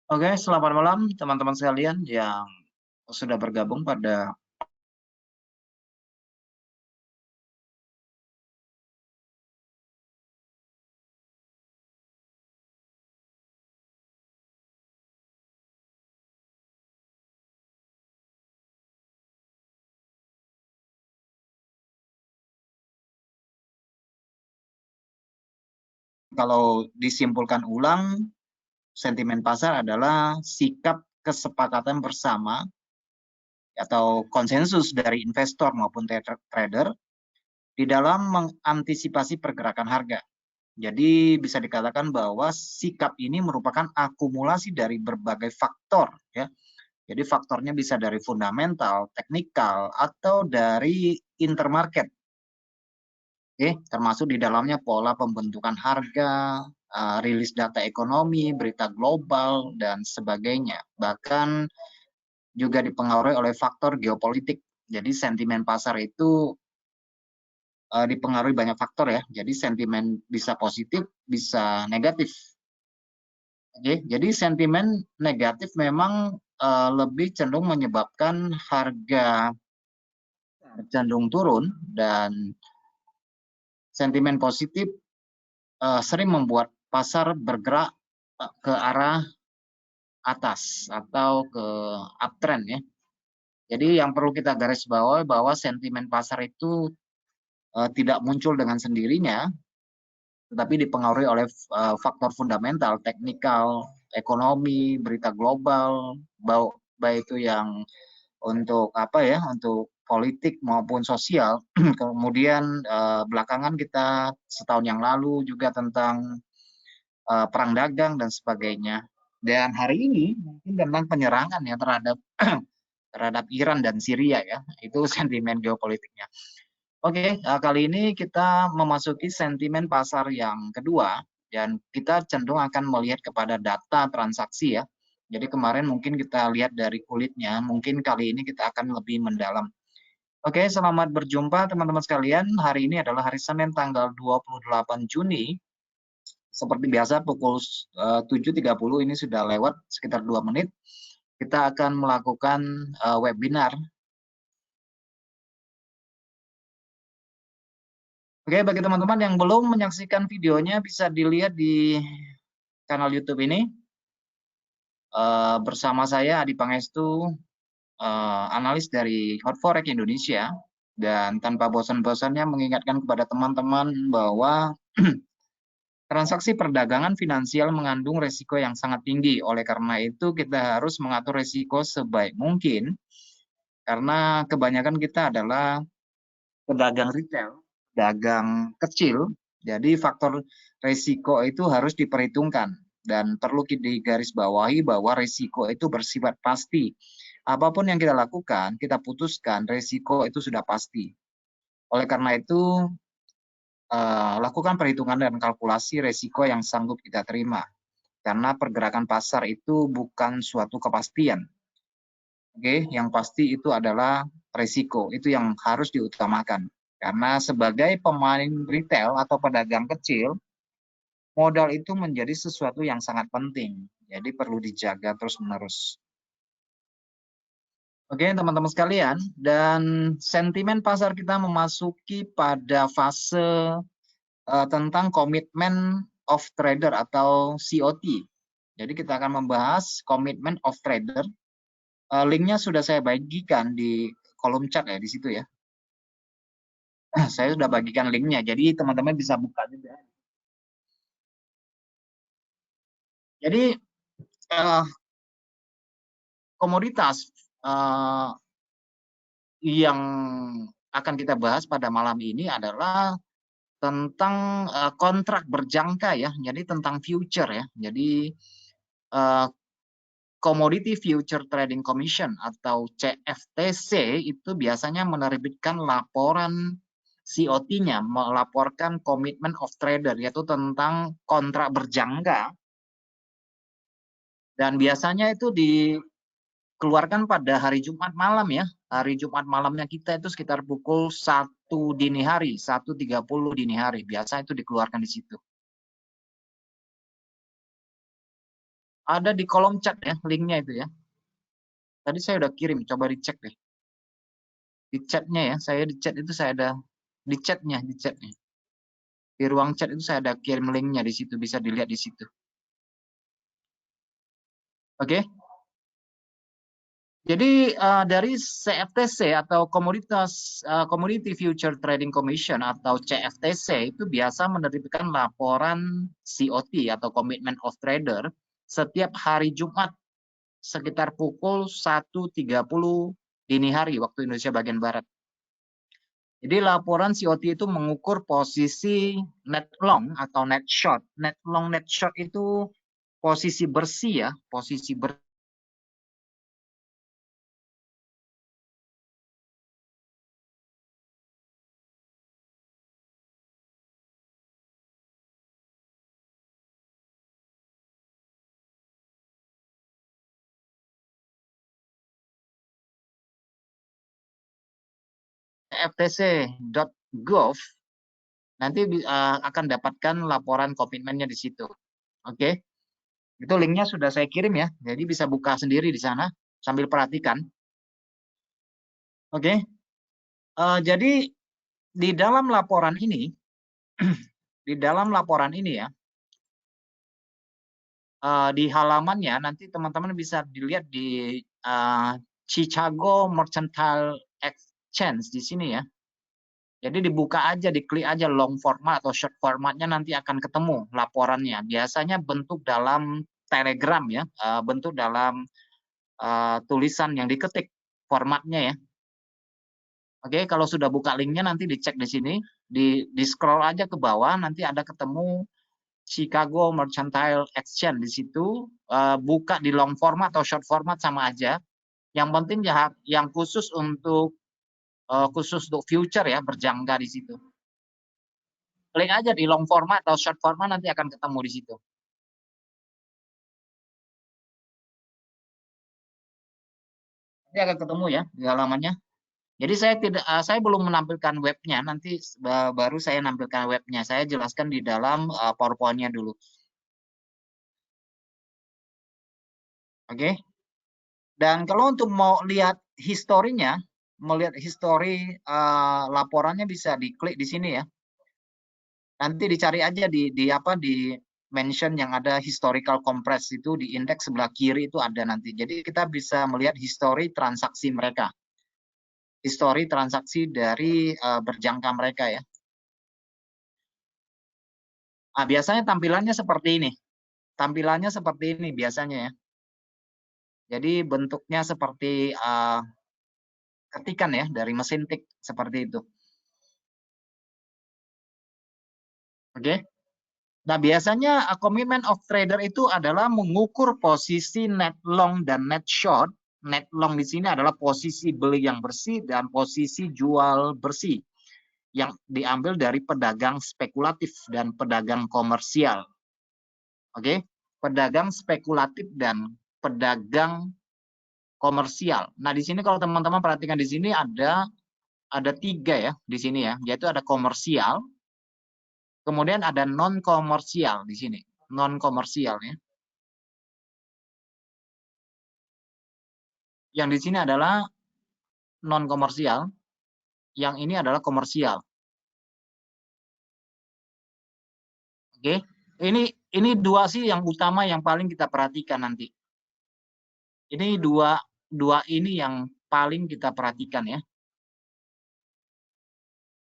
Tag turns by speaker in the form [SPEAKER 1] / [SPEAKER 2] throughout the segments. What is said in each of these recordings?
[SPEAKER 1] Oke, selamat malam teman-teman sekalian yang sudah bergabung pada kalau disimpulkan ulang, sentimen pasar adalah sikap kesepakatan bersama atau konsensus dari investor maupun trader di dalam mengantisipasi pergerakan harga. Jadi bisa dikatakan bahwa sikap ini merupakan akumulasi dari berbagai faktor ya. Jadi faktornya bisa dari fundamental, teknikal, atau dari intermarket. Oke, termasuk di dalamnya pola pembentukan harga, rilis data ekonomi, berita global, dan sebagainya. Bahkan juga dipengaruhi oleh faktor geopolitik. Jadi sentimen pasar itu dipengaruhi banyak faktor ya. Jadi sentimen bisa positif, bisa negatif. Oke, jadi sentimen negatif memang lebih cenderung menyebabkan harga cenderung turun dan sentimen positif sering membuat pasar bergerak ke arah atas atau ke uptrend ya. Jadi yang perlu kita garis bawahi bahwa sentimen pasar itu tidak muncul dengan sendirinya, tetapi dipengaruhi oleh faktor fundamental, teknikal, ekonomi, berita global, baik itu yang untuk apa ya, untuk politik maupun sosial. Kemudian belakangan kita setahun yang lalu juga tentang perang dagang dan sebagainya. Dan hari ini mungkin tentang penyerangan ya terhadap Iran dan Syria ya, itu sentimen geopolitiknya. Oke, kali ini kita memasuki sentimen pasar yang kedua dan kita cenderung akan melihat kepada data transaksi ya. Jadi kemarin mungkin kita lihat dari kulitnya, mungkin kali ini kita akan lebih mendalam. Oke, selamat berjumpa teman-teman sekalian. Hari ini adalah hari Senin tanggal 28 Juni. Seperti biasa pukul 7.30 ini sudah lewat sekitar 2 menit. Kita akan melakukan webinar. Oke, bagi teman-teman yang belum menyaksikan videonya bisa dilihat di kanal YouTube ini. Bersama saya Adi Pangestu, analis dari Hot Forex Indonesia. Dan tanpa bosan-bosannya mengingatkan kepada teman-teman bahwa transaksi perdagangan finansial mengandung risiko yang sangat tinggi. Oleh karena itu kita harus mengatur risiko sebaik mungkin karena kebanyakan kita adalah pedagang retail, dagang kecil. Jadi faktor risiko itu harus diperhitungkan dan perlu digarisbawahi bahwa risiko itu bersifat pasti. Apapun yang kita lakukan, kita putuskan risiko itu sudah pasti. Oleh karena itu lakukan perhitungan dan kalkulasi risiko yang sanggup kita terima. Karena pergerakan pasar itu bukan suatu kepastian. Oke, yang pasti itu adalah risiko, itu yang harus diutamakan. Karena sebagai pemain retail atau pedagang kecil, modal itu menjadi sesuatu yang sangat penting. Jadi perlu dijaga terus-menerus. Oke, teman-teman sekalian, dan sentimen pasar kita memasuki pada fase tentang komitmen of trader atau COT. Jadi kita akan membahas komitmen of trader. Linknya sudah saya bagikan di kolom chat ya, di situ ya. Saya sudah bagikan linknya, jadi teman-teman bisa buka juga. Jadi komoditas yang akan kita bahas pada malam ini adalah tentang kontrak berjangka ya, jadi tentang future ya. Jadi Commodity Future Trading Commission atau CFTC itu biasanya menerbitkan laporan COT-nya, melaporkan Commitment of Trader, yaitu tentang kontrak berjangka. Dan biasanya itu dikeluarkan pada hari Jumat malam ya. Hari Jumat malamnya kita itu sekitar pukul 1 dini hari, 1.30 dini hari. Biasa itu dikeluarkan di situ. Ada di kolom chat ya, linknya itu ya. Tadi saya udah kirim, coba dicek deh. Di chatnya ya, saya di chat itu saya ada di chatnya, di ruang chat itu saya ada kirim linknya di situ, bisa dilihat di situ. Oke. Jadi dari CFTC atau Commodity Future Trading Commission atau CFTC itu biasa menerbitkan laporan COT atau Commitment of Trader setiap hari Jumat sekitar pukul 1.30 dini hari waktu Indonesia bagian barat. Jadi laporan COT itu mengukur posisi net long atau net short. Net long, net short itu posisi bersih ya, posisi bersih. ftc.gov nanti akan dapatkan laporan komitmennya di situ. Oke, itu linknya sudah saya kirim ya, jadi bisa buka sendiri di sana sambil perhatikan. Oke, jadi di dalam laporan ini, ya, di halamannya nanti teman-teman bisa dilihat di Chicago Mercantile Exchange di sini ya. Jadi dibuka aja, diklik aja long format atau short formatnya nanti akan ketemu laporannya. Biasanya bentuk dalam Telegram ya, bentuk dalam tulisan yang diketik formatnya ya. Oke, kalau sudah buka linknya nanti dicek di sini, di scroll aja ke bawah nanti ada ketemu Chicago Mercantile Exchange di situ. Buka di long format atau short format sama aja. Yang penting ya, yang khusus untuk future ya, berjangka di situ. Klik aja di long format atau short format nanti akan ketemu di situ. Nanti akan ketemu ya di halamannya. Jadi saya belum menampilkan webnya, nanti baru saya nampilkan webnya. Saya jelaskan di dalam PowerPoint-nya dulu. Oke. Dan kalau untuk mau lihat historinya, melihat histori laporannya bisa diklik di sini ya. Nanti dicari aja di mention yang ada historical compress itu di indeks sebelah kiri itu ada nanti. Jadi kita bisa melihat histori transaksi mereka. Histori transaksi dari berjangka mereka ya. Nah, biasanya tampilannya seperti ini. Tampilannya seperti ini biasanya ya. Jadi bentuknya seperti ketikan ya dari mesin tik seperti itu. Oke. Nah, biasanya commitment of trader itu adalah mengukur posisi net long dan net short. Net long di sini adalah posisi beli yang bersih dan posisi jual bersih yang diambil dari pedagang spekulatif dan pedagang komersial. Oke, pedagang spekulatif dan pedagang komersial. Nah, di sini kalau teman-teman perhatikan di sini ada tiga ya di sini ya, yaitu ada komersial, kemudian ada non komersial di sini, non komersial ya. Yang di sini adalah non komersial, yang ini adalah komersial. Oke, ini dua sih yang utama yang paling kita perhatikan nanti. Ini dua ini yang paling kita perhatikan ya.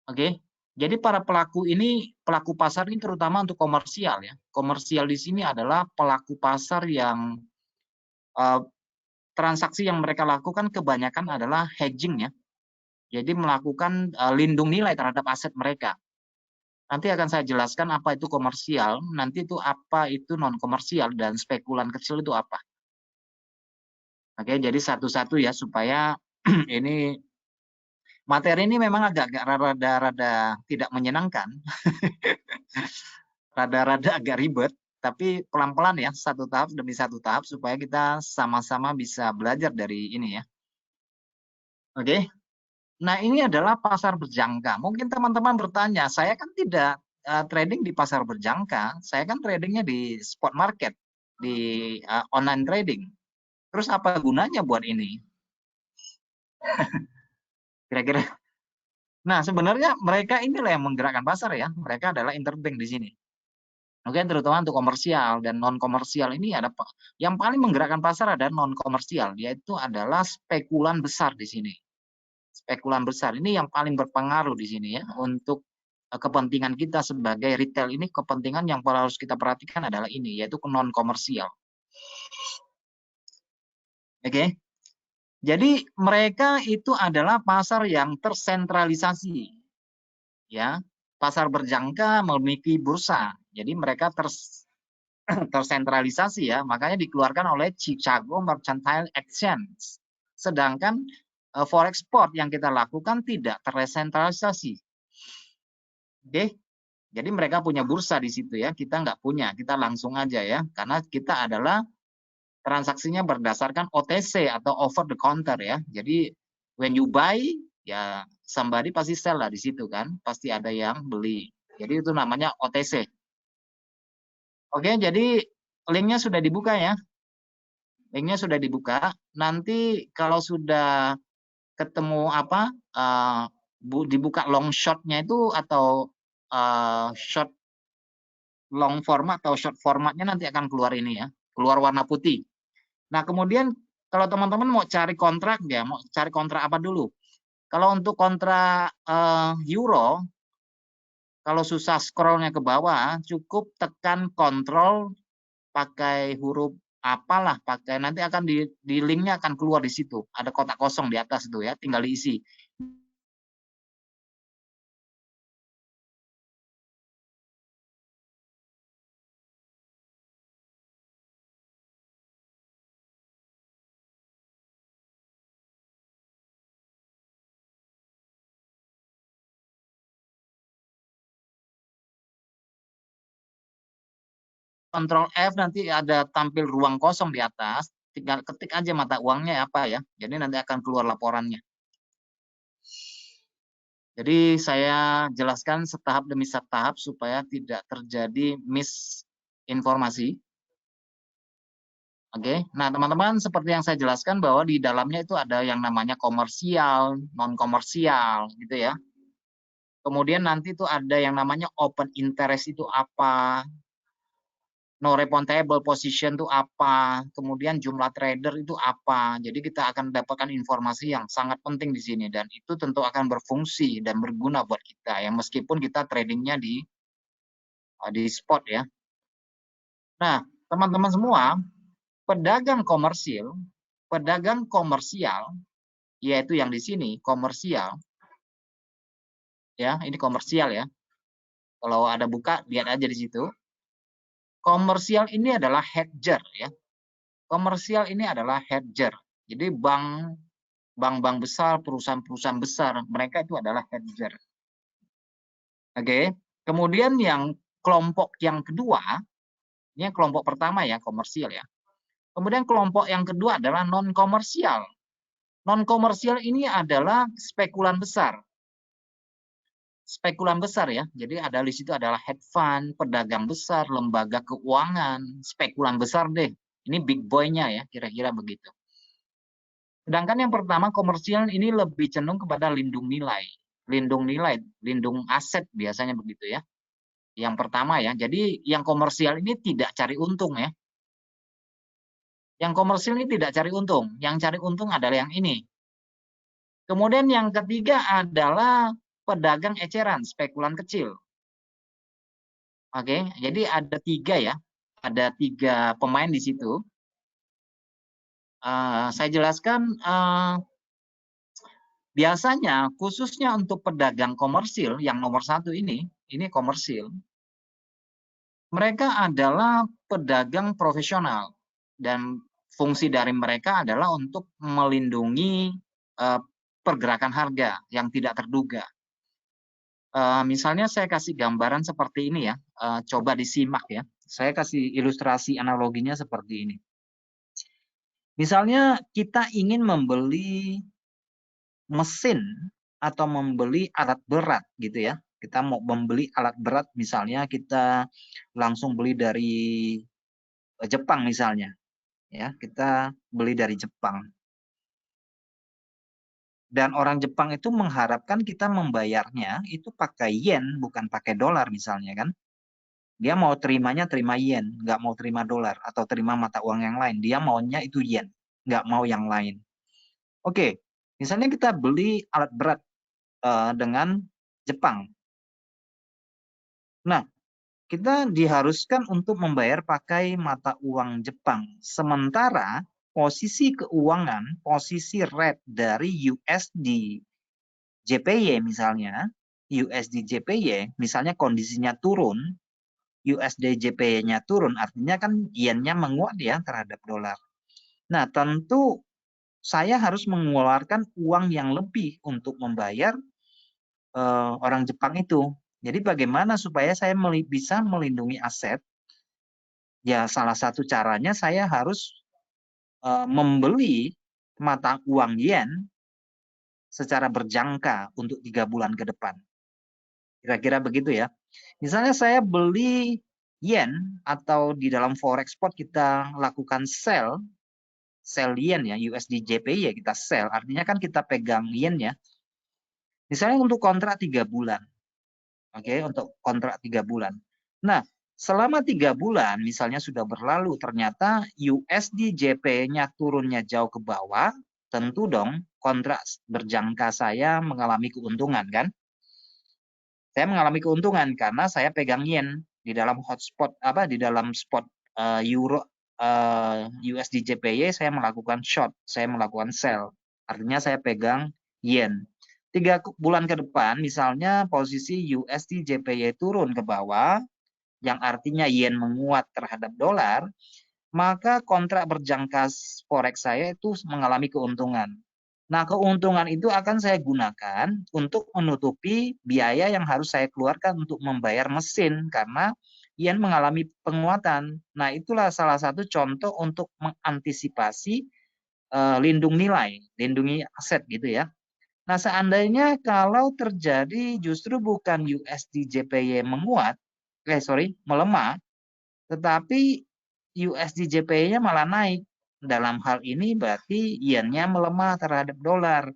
[SPEAKER 1] Oke. Jadi para pelaku ini, pelaku pasar ini terutama untuk komersial ya. Komersial di sini adalah pelaku pasar yang transaksi yang mereka lakukan kebanyakan adalah hedging ya. Jadi melakukan lindung nilai terhadap aset mereka. Nanti akan saya jelaskan apa itu komersial, nanti itu apa itu non komersial dan spekulan kecil itu apa. Oke, jadi satu-satu ya supaya ini materi ini memang agak-agak rada-rada tidak menyenangkan. Rada-rada agak ribet, tapi pelan-pelan ya, satu tahap demi satu tahap supaya kita sama-sama bisa belajar dari ini ya. Oke. Nah, ini adalah pasar berjangka. Mungkin teman-teman bertanya, saya kan tidak trading di pasar berjangka, saya kan tradingnya di spot market. online trading. Terus apa gunanya buat ini? Kira-kira. Nah, sebenarnya mereka inilah yang menggerakkan pasar ya. Mereka adalah interbank di sini. Oke, terutama untuk komersial dan non komersial ini ada yang paling menggerakkan pasar ada non komersial, yaitu adalah spekulan besar di sini. Spekulan besar ini yang paling berpengaruh di sini ya untuk kepentingan kita sebagai retail ini, kepentingan yang harus kita perhatikan adalah ini, yaitu non komersial. Oke. Jadi mereka itu adalah pasar yang tersentralisasi. Ya, pasar berjangka memiliki bursa. Jadi mereka tersentralisasi ya, makanya dikeluarkan oleh Chicago Mercantile Exchange. Sedangkan forex spot yang kita lakukan tidak tersentralisasi. Oke, jadi mereka punya bursa di situ ya, kita nggak punya, kita langsung aja ya, karena kita adalah transaksinya berdasarkan OTC atau over the counter ya. Jadi when you buy ya somebody pasti sell lah di situ kan, pasti ada yang beli. Jadi itu namanya OTC. Oke, jadi linknya sudah dibuka ya. Linknya sudah dibuka. Nanti kalau sudah ketemu apa dibuka long short-nya itu atau short long format atau short formatnya nanti akan keluar ini ya, keluar warna putih. Nah, kemudian kalau teman-teman mau cari kontrak ya, mau cari kontrak apa dulu? Kalau untuk kontrak euro, kalau susah scrollnya ke bawah, cukup tekan kontrol pakai huruf apalah, pakai nanti akan di linknya akan keluar di situ. Ada kotak kosong di atas itu ya, tinggal diisi. Kontrol F nanti ada tampil ruang kosong di atas, tinggal ketik aja mata uangnya apa ya. Jadi nanti akan keluar laporannya. Jadi saya jelaskan setahap demi setahap supaya tidak terjadi misinformasi. Oke, nah teman-teman seperti yang saya jelaskan bahwa di dalamnya itu ada yang namanya komersial, non komersial, gitu ya. Kemudian nanti itu ada yang namanya open interest itu apa, no refundable position itu apa, kemudian jumlah trader itu apa. Jadi kita akan mendapatkan informasi yang sangat penting di sini dan itu tentu akan berfungsi dan berguna buat kita ya meskipun kita tradingnya di spot ya. Nah, teman-teman semua, pedagang komersial yaitu yang di sini komersial ya, ini komersial ya. Kalau ada buka lihat aja di situ. Komersial ini adalah hedger ya. Komersial ini adalah hedger. Jadi bank-bank besar, perusahaan-perusahaan besar, mereka itu adalah hedger. Oke. Kemudian yang kelompok yang kedua, ini kelompok pertama ya, komersial ya. Kemudian kelompok yang kedua adalah non komersial. Non komersial ini adalah spekulan besar. Spekulan besar ya. Jadi ada di situ adalah hedge fund, pedagang besar, lembaga keuangan, spekulan besar deh. Ini big boy-nya ya, kira-kira begitu. Sedangkan yang pertama komersial ini lebih cenderung kepada lindung nilai, lindung aset biasanya begitu ya. Yang pertama ya. Jadi yang komersial ini tidak cari untung ya. Yang komersial ini tidak cari untung, yang cari untung adalah yang ini. Kemudian yang ketiga adalah pedagang eceran, spekulan kecil. Oke, jadi ada tiga ya, ada tiga pemain di situ. Saya jelaskan biasanya khususnya untuk pedagang komersil yang nomor satu ini komersil. Mereka adalah pedagang profesional dan fungsi dari mereka adalah untuk melindungi pergerakan harga yang tidak terduga. Misalnya saya kasih gambaran seperti ini ya, coba disimak ya. Saya kasih ilustrasi analoginya seperti ini. Misalnya kita ingin membeli mesin atau membeli alat berat gitu ya. Kita mau membeli alat berat misalnya kita langsung beli dari Jepang misalnya, ya kita beli dari Jepang. Dan orang Jepang itu mengharapkan kita membayarnya itu pakai yen, bukan pakai dolar misalnya kan. Dia mau terimanya terima yen, nggak mau terima dolar atau terima mata uang yang lain. Dia maunya itu yen, nggak mau yang lain. Oke, misalnya kita beli alat berat dengan Jepang. Nah, kita diharuskan untuk membayar pakai mata uang Jepang. Sementara posisi keuangan, posisi rate dari USD JPY misalnya, USD JPY misalnya kondisinya turun, USD JPY-nya turun, artinya kan yen-nya menguat ya terhadap dolar. Nah, tentu saya harus mengeluarkan uang yang lebih untuk membayar orang Jepang itu. Jadi bagaimana supaya saya bisa melindungi aset? Ya salah satu caranya saya harus membeli mata uang yen secara berjangka untuk 3 bulan ke depan. Kira-kira begitu ya. Misalnya saya beli yen atau di dalam forex spot kita lakukan sell yen ya, USD JPY ya kita sell. Artinya kan kita pegang yen ya. Misalnya untuk kontrak 3 bulan. Oke, untuk kontrak 3 bulan. Nah, selama 3 bulan misalnya sudah berlalu, ternyata USD JP-nya turunnya jauh ke bawah, tentu dong kontrak berjangka saya mengalami keuntungan kan? Saya mengalami keuntungan karena saya pegang yen di dalam hotspot di dalam spot euro USD JPY saya melakukan short, saya melakukan sell. Artinya saya pegang yen. 3 bulan ke depan misalnya posisi USD JPY turun ke bawah, yang artinya yen menguat terhadap dolar, maka kontrak berjangka forex saya itu mengalami keuntungan. Nah, keuntungan itu akan saya gunakan untuk menutupi biaya yang harus saya keluarkan untuk membayar mesin karena yen mengalami penguatan. Nah, itulah salah satu contoh untuk mengantisipasi lindungi aset gitu ya. Nah, seandainya kalau terjadi justru bukan USD JPY melemah, tetapi USD JPY-nya malah naik. Dalam hal ini berarti yen-nya melemah terhadap dolar.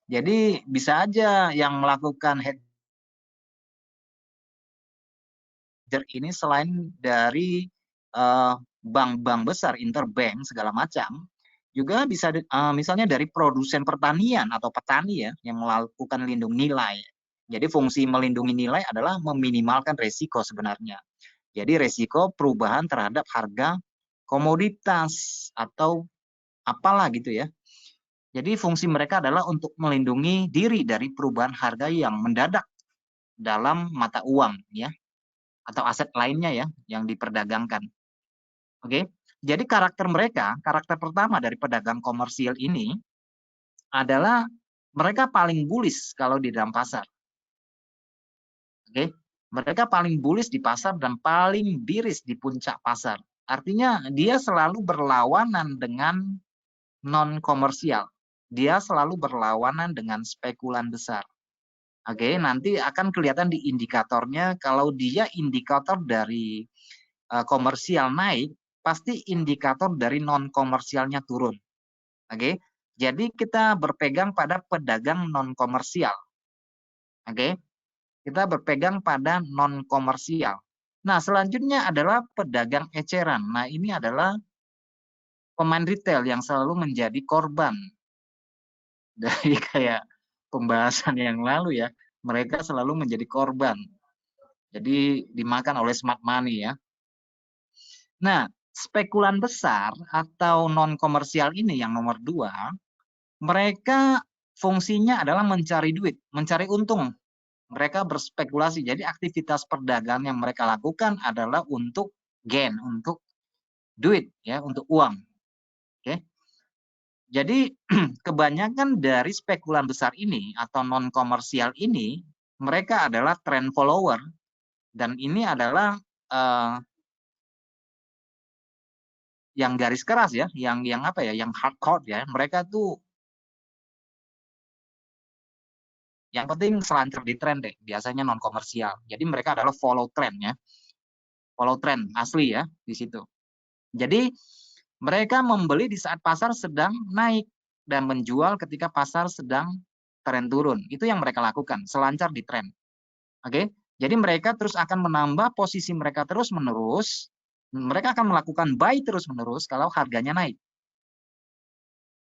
[SPEAKER 1] Jadi bisa aja yang melakukan hedger ini selain dari bank-bank besar, interbank segala macam, juga bisa misalnya dari produsen pertanian atau petani ya yang melakukan lindung nilai. Jadi fungsi melindungi nilai adalah meminimalkan resiko sebenarnya. Jadi resiko perubahan terhadap harga komoditas atau apalah gitu ya. Jadi fungsi mereka adalah untuk melindungi diri dari perubahan harga yang mendadak dalam mata uang ya atau aset lainnya ya yang diperdagangkan. Oke. Jadi karakter pertama dari pedagang komersial ini adalah mereka paling bullish kalau di dalam pasar. Oke. Mereka paling bullish di pasar dan paling bearish di puncak pasar. Artinya dia selalu berlawanan dengan non komersial. Dia selalu berlawanan dengan spekulan besar. Oke, nanti akan kelihatan di indikatornya kalau dia indikator dari komersial naik, pasti indikator dari non komersialnya turun. Oke. Jadi kita berpegang pada pedagang non komersial. Oke. Kita berpegang pada non komersial. Nah, selanjutnya adalah pedagang eceran. Nah, ini adalah pemain retail yang selalu menjadi korban dari kayak pembahasan yang lalu ya. Mereka selalu menjadi korban. Jadi dimakan oleh smart money ya. Nah, spekulan besar atau non komersial ini yang nomor 2, mereka fungsinya adalah mencari duit, mencari untung. Mereka berspekulasi. Jadi aktivitas perdagangan yang mereka lakukan adalah untuk gain, untuk duit ya, untuk uang. Oke. Jadi kebanyakan dari spekulan besar ini atau non komersial ini mereka adalah trend follower dan ini adalah yang garis keras ya, yang apa ya, yang hardcore ya. Mereka tuh yang penting selancar di trend deh, biasanya non komersial. Jadi mereka adalah follow trend ya. Follow trend asli ya di situ. Jadi mereka membeli di saat pasar sedang naik dan menjual ketika pasar sedang tren turun. Itu yang mereka lakukan, selancar di tren. Oke. Jadi mereka terus akan menambah posisi mereka terus-menerus. Mereka akan melakukan buy terus-menerus kalau harganya naik.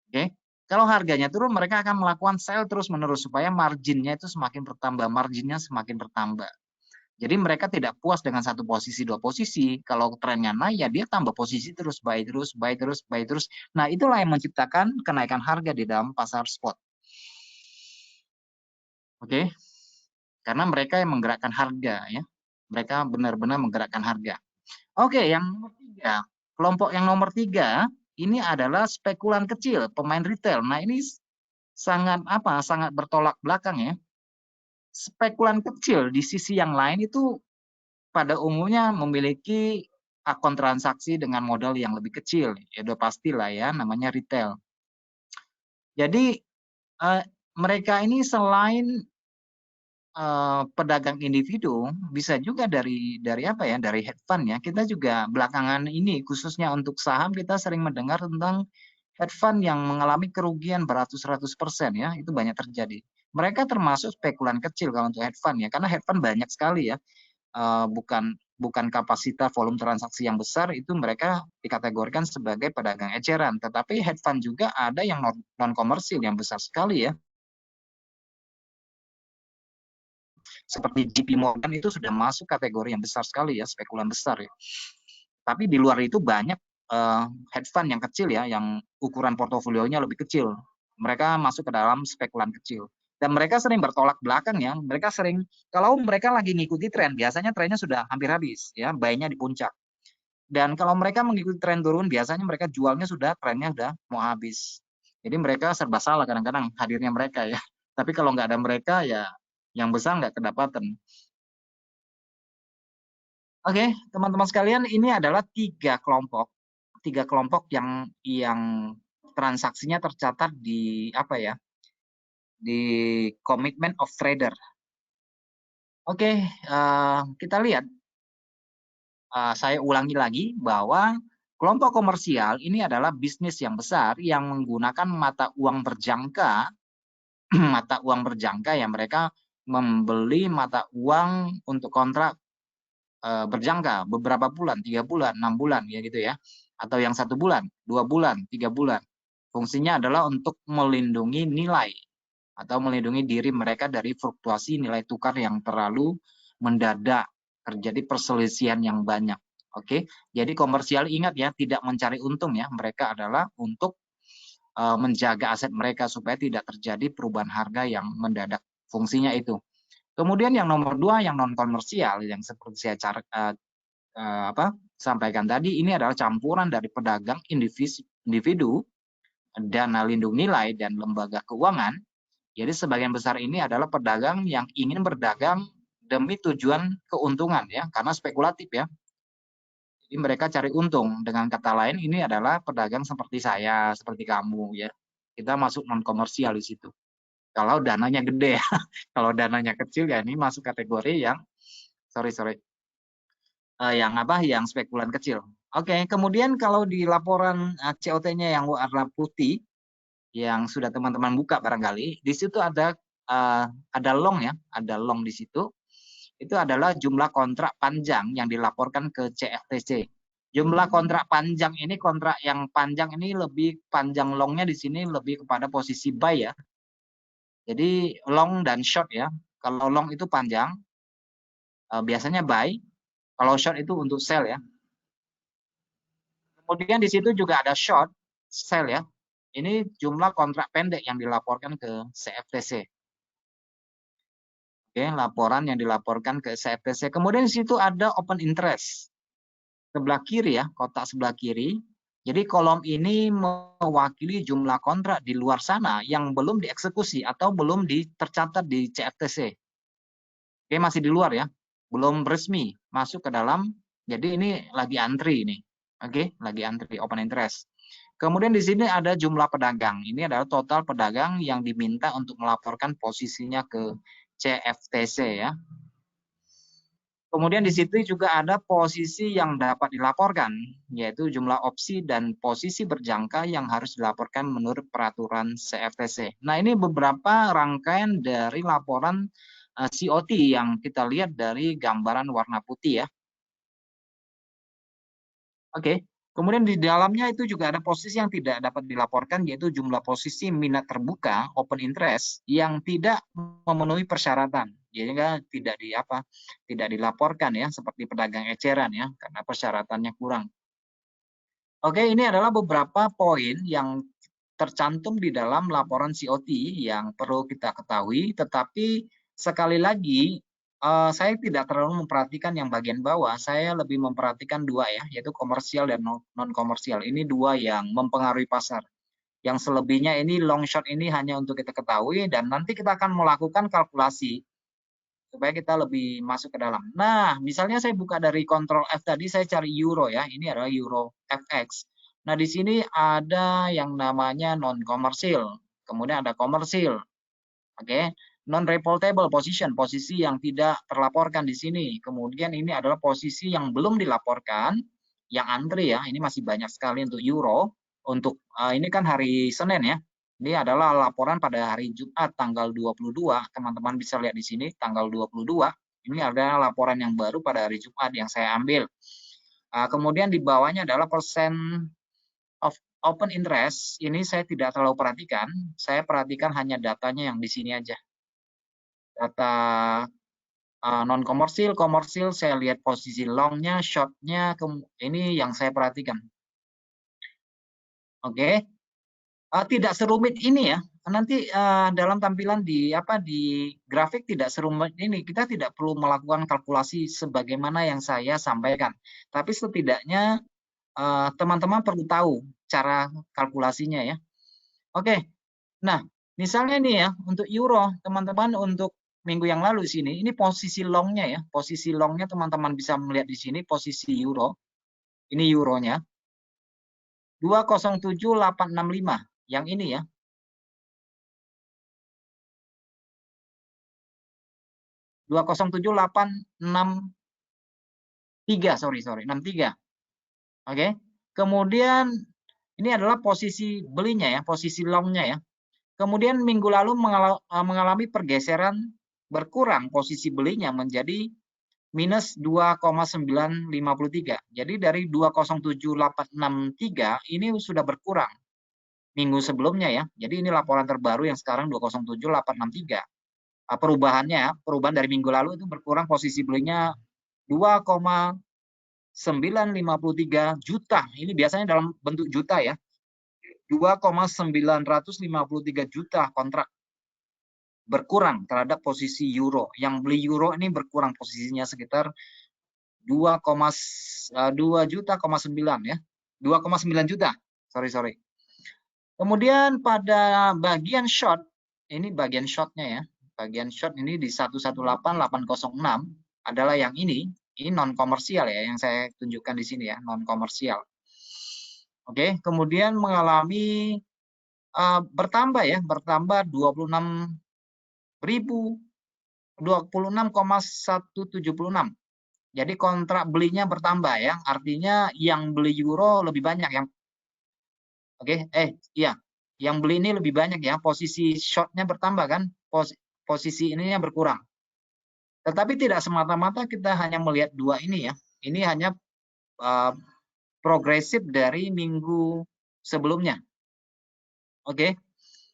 [SPEAKER 1] Oke. Kalau harganya turun, mereka akan melakukan sell terus-menerus supaya marginnya itu semakin bertambah, marginnya semakin bertambah. Jadi mereka tidak puas dengan satu posisi, dua posisi. Kalau trennya naik, ya dia tambah posisi terus, buy terus, buy terus, buy terus. Nah, itulah yang menciptakan kenaikan harga di dalam pasar spot. Oke, karena mereka yang menggerakkan harga ya. Mereka benar-benar menggerakkan harga. Oke, yang nomor 3. Kelompok yang nomor 3 ini adalah spekulan kecil, pemain retail. Nah, ini sangat sangat bertolak belakang ya. Spekulan kecil di sisi yang lain itu pada umumnya memiliki akun transaksi dengan modal yang lebih kecil. Ya udah pastilah ya, namanya retail. Jadi mereka ini selain pedagang individu, bisa juga dari apa ya, dari hedge fund ya. Kita juga belakangan ini khususnya untuk saham kita sering mendengar tentang hedge fund yang mengalami kerugian beratus-ratus% ya, itu banyak terjadi. Mereka termasuk spekulan kecil kalau untuk hedge fund ya, karena hedge fund banyak sekali ya. Bukan kapasitas volume transaksi yang besar, itu mereka dikategorikan sebagai pedagang eceran. Tetapi hedge fund juga ada yang non komersil yang besar sekali ya. Seperti JP Morgan itu sudah masuk kategori yang besar sekali ya, spekulan besar ya. Tapi di luar itu banyak hedge fund yang kecil ya, yang ukuran portofolionya lebih kecil. Mereka masuk ke dalam spekulan kecil. Dan mereka sering bertolak belakang ya. Mereka sering, kalau mereka lagi ngikuti tren, biasanya trennya sudah hampir habis ya, buy-nya di puncak. Dan kalau mereka mengikuti tren turun, biasanya mereka jualnya sudah trennya sudah mau habis. Jadi mereka serba salah kadang-kadang hadirnya mereka ya. Tapi kalau nggak ada mereka ya yang besar nggak kedapatan. Oke, teman-teman sekalian, ini adalah tiga kelompok yang transaksinya tercatat di apa ya, di Commitment of Trader. Oke, kita lihat. Saya ulangi lagi bahwa kelompok komersial ini adalah bisnis yang besar yang menggunakan mata uang berjangka, mata uang berjangka yang mereka membeli mata uang untuk kontrak berjangka beberapa bulan, 3 bulan, 6 bulan ya gitu ya, atau yang 1 bulan, 2 bulan, 3 bulan. Fungsinya adalah untuk melindungi nilai atau melindungi diri mereka dari fluktuasi nilai tukar yang terlalu mendadak, terjadi perselisihan yang banyak. Oke, jadi komersial ingat ya, tidak mencari untung ya, mereka adalah untuk menjaga aset mereka supaya tidak terjadi perubahan harga yang mendadak. Fungsinya itu. Kemudian yang nomor 2 yang non komersial yang seperti saya sampaikan tadi, ini adalah campuran dari pedagang individu, dana lindung nilai dan lembaga keuangan. Jadi sebagian besar ini adalah pedagang yang ingin berdagang demi tujuan keuntungan ya, karena spekulatif ya. Jadi mereka cari untung. Dengan kata lain, ini adalah pedagang seperti saya, seperti kamu ya. Kita masuk non komersial di situ. Kalau dananya gede ya. Kalau dananya kecil ya ini masuk kategori yang sorry yang spekulan kecil. Oke, kemudian kalau di laporan COT-nya yang warna putih yang sudah teman-teman buka barangkali, di situ ada long ya, ada long di situ. Itu adalah jumlah kontrak panjang yang dilaporkan ke CFTC. Jumlah kontrak panjang ini, kontrak yang panjang ini lebih panjang longnya di sini lebih kepada posisi buy ya. Jadi long dan short ya. Kalau long itu panjang, biasanya buy. Kalau short itu untuk sell ya. Kemudian di situ juga ada short, sell ya. Ini jumlah kontrak pendek yang dilaporkan ke CFTC. Oke, laporan yang dilaporkan ke CFTC. Kemudian di situ ada open interest. Sebelah kiri ya, kotak sebelah kiri. Jadi kolom ini mewakili jumlah kontrak di luar sana yang belum dieksekusi atau belum tercatat di CFTC. Oke, masih di luar ya, belum resmi masuk ke dalam. Jadi ini lagi antri ini. Oke, lagi antri open interest. Kemudian di sini ada jumlah pedagang. Ini adalah total pedagang yang diminta untuk melaporkan posisinya ke CFTC ya. Kemudian di situ juga ada posisi yang dapat dilaporkan, yaitu jumlah opsi dan posisi berjangka yang harus dilaporkan menurut peraturan CFTC. Nah, ini beberapa rangkaian dari laporan COT yang kita lihat dari gambaran warna putih ya. Oke. Kemudian di dalamnya itu juga ada posisi yang tidak dapat dilaporkan, yaitu jumlah posisi minat terbuka open interest yang tidak memenuhi persyaratan. Jadi tidak dilaporkan ya, seperti pedagang eceran ya, karena persyaratannya kurang. Oke, ini adalah beberapa poin yang tercantum di dalam laporan COT yang perlu kita ketahui, tetapi sekali lagi saya tidak terlalu memperhatikan yang bagian bawah, saya lebih memperhatikan dua ya, yaitu komersial dan non-komersial. Ini dua yang mempengaruhi pasar. Yang selebihnya ini long shot ini hanya untuk kita ketahui dan nanti kita akan melakukan kalkulasi supaya kita lebih masuk ke dalam. Nah, misalnya saya buka dari Ctrl F tadi, saya cari euro ya, ini adalah euro FX. Nah, di sini ada yang namanya non-komersil, kemudian ada komersil. Oke, non-reportable position, posisi yang tidak terlaporkan di sini. Kemudian ini adalah posisi yang belum dilaporkan, yang antri ya. Ini masih banyak sekali untuk euro. Untuk ini kan hari Senin ya. Ini adalah laporan pada hari Jumat tanggal 22. Teman-teman bisa lihat di sini tanggal 22. Ini adalah laporan yang baru pada hari Jumat yang saya ambil. Kemudian di bawahnya adalah persen of open interest. Ini saya tidak terlalu perhatikan. Saya perhatikan hanya datanya yang di sini aja. Data non komersil, komersil saya lihat posisi longnya, shortnya, ini yang saya perhatikan. Oke, tidak serumit ini ya. Nanti dalam tampilan di grafik tidak serumit ini. Kita tidak perlu melakukan kalkulasi sebagaimana yang saya sampaikan. Tapi setidaknya teman-teman perlu tahu cara kalkulasinya ya. Oke. Nah, misalnya nih ya, untuk euro, teman-teman untuk minggu yang lalu di sini, ini posisi longnya ya. Posisi longnya teman-teman bisa melihat di sini posisi euro. Ini euronya. 207865. Yang ini ya. 207863, sorry, 63. Oke. Kemudian ini adalah posisi belinya ya, posisi longnya ya. Kemudian minggu lalu mengalami pergeseran berkurang posisi belinya menjadi minus 2,953. Jadi dari 207863 ini sudah berkurang minggu sebelumnya ya. Jadi ini laporan terbaru yang sekarang 207863. Perubahan dari minggu lalu itu berkurang posisi belinya 2,953 juta. Ini biasanya dalam bentuk juta ya. 2,953 juta kontrak berkurang terhadap posisi euro. Yang beli euro ini berkurang posisinya sekitar 2,2 juta, 9 ya. 2,9 juta. Sorry. Kemudian pada bagian short, ini bagian shortnya ya. Bagian short ini di 118806 adalah yang ini non komersial ya yang saya tunjukkan di sini ya, non komersial. Oke, kemudian mengalami bertambah 26,176. Jadi kontrak belinya bertambah ya, artinya yang beli euro lebih banyak yang yang beli ini lebih banyak ya, posisi shortnya bertambah kan, posisi ininya berkurang. Tetapi tidak semata-mata kita hanya melihat dua ini ya, ini hanya progresif dari minggu sebelumnya. Oke.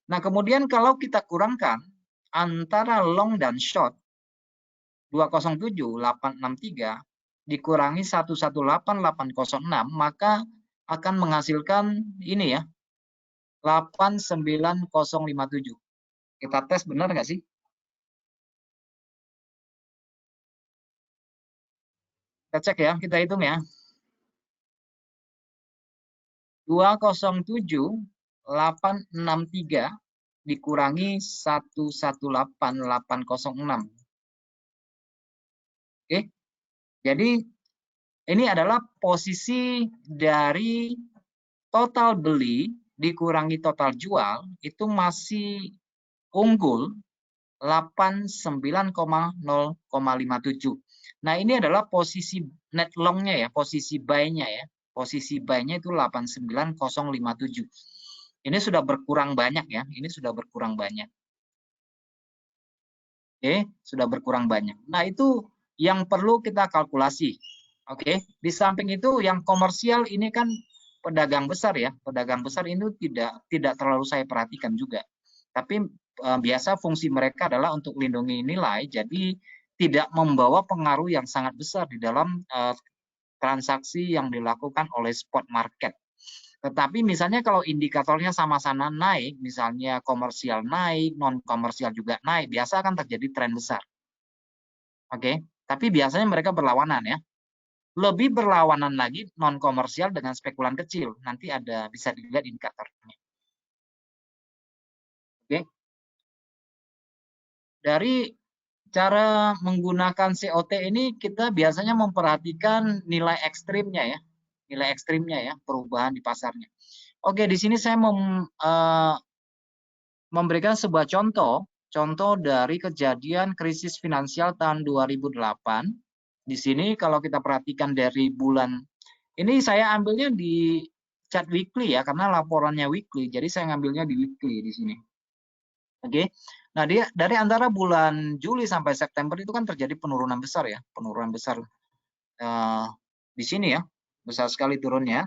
[SPEAKER 1] Nah, kemudian kalau kita kurangkan antara long dan short 207863 dikurangi 118806 maka akan menghasilkan ini ya 89057. Kita tes benar nggak sih? Kita cek ya, kita hitung ya. 207.863 dikurangi 118.806. Oke. Jadi ini adalah posisi dari total beli dikurangi total jual itu masih unggul 89,0,57. Nah, ini adalah posisi net long-nya ya, posisi buy-nya ya. Posisi buy-nya itu 89,057. Ini sudah berkurang banyak ya, ini sudah berkurang banyak. Oke, sudah berkurang banyak. Nah, itu yang perlu kita kalkulasi. Oke, di samping itu yang komersial ini kan pedagang besar ya. Pedagang besar ini tidak terlalu saya perhatikan juga. Tapi biasa fungsi mereka adalah untuk melindungi nilai, jadi tidak membawa pengaruh yang sangat besar di dalam transaksi yang dilakukan oleh spot market. Tetapi misalnya kalau indikatornya sama-sama naik, misalnya komersial naik, non komersial juga naik, biasa akan terjadi tren besar. Oke, tapi biasanya mereka berlawanan ya. Lebih berlawanan lagi non komersial dengan spekulan kecil. Nanti ada bisa dilihat indikatornya. Oke. Dari cara menggunakan COT ini kita biasanya memperhatikan nilai ekstrimnya ya. Nilai ekstrimnya ya, perubahan di pasarnya. Oke, di sini saya memberikan sebuah contoh dari kejadian krisis finansial tahun 2008. Di sini kalau kita perhatikan dari bulan ini saya ambilnya di chart weekly ya karena laporannya weekly. Jadi saya ngambilnya di weekly di sini. Oke. Nah, dari antara bulan Juli sampai September itu kan terjadi penurunan besar ya, penurunan besar di sini ya, besar sekali turunnya.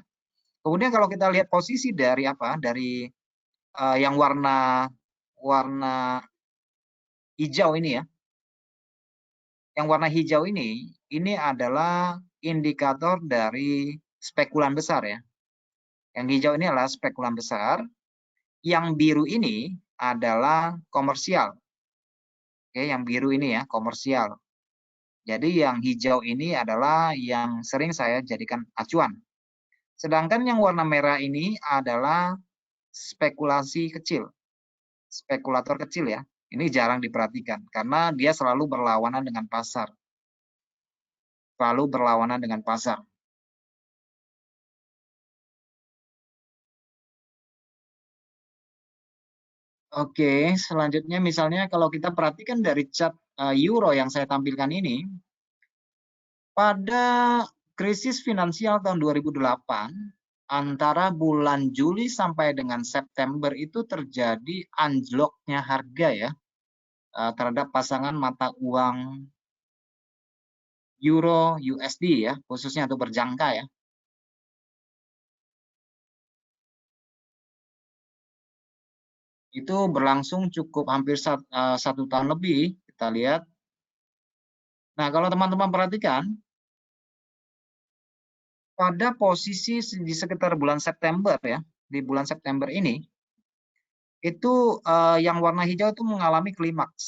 [SPEAKER 1] Kemudian kalau kita lihat posisi dari apa? Dari yang warna hijau ini ya. Yang warna hijau ini adalah indikator dari spekulan besar ya. Yang hijau ini adalah spekulan besar. Yang biru ini adalah komersial. Oke, yang biru ini ya, komersial. Jadi yang hijau ini adalah yang sering saya jadikan acuan. Sedangkan yang warna merah ini adalah spekulasi kecil. Spekulator kecil ya. Ini jarang diperhatikan karena dia selalu berlawanan dengan pasar. Selalu berlawanan dengan pasar. Oke, selanjutnya misalnya kalau kita perhatikan dari chart euro yang saya tampilkan ini, pada krisis finansial tahun 2008, antara bulan Juli sampai dengan September itu terjadi anjloknya harga ya terhadap pasangan mata uang Euro USD ya, khususnya untuk berjangka ya. Itu berlangsung cukup hampir satu tahun lebih, kita lihat. Nah, kalau teman-teman perhatikan, pada posisi di sekitar bulan September ya, di bulan September ini, itu yang warna hijau itu mengalami klimaks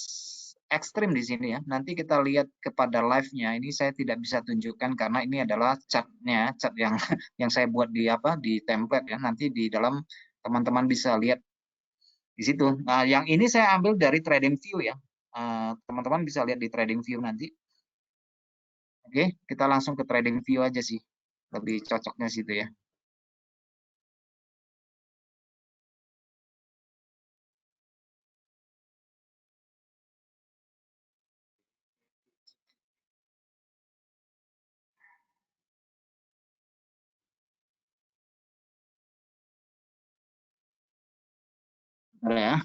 [SPEAKER 1] ekstrim di sini ya. Nanti kita lihat kepada live-nya. Ini saya tidak bisa tunjukkan karena ini adalah chart-nya, chart yang yang saya buat di di template ya. Nanti di dalam teman-teman bisa lihat di situ. Nah, yang ini saya ambil dari trading view ya. Teman-teman bisa lihat di trading view nanti. Oke, kita langsung ke trading view aja sih. Lebih cocoknya situ ya. Ya.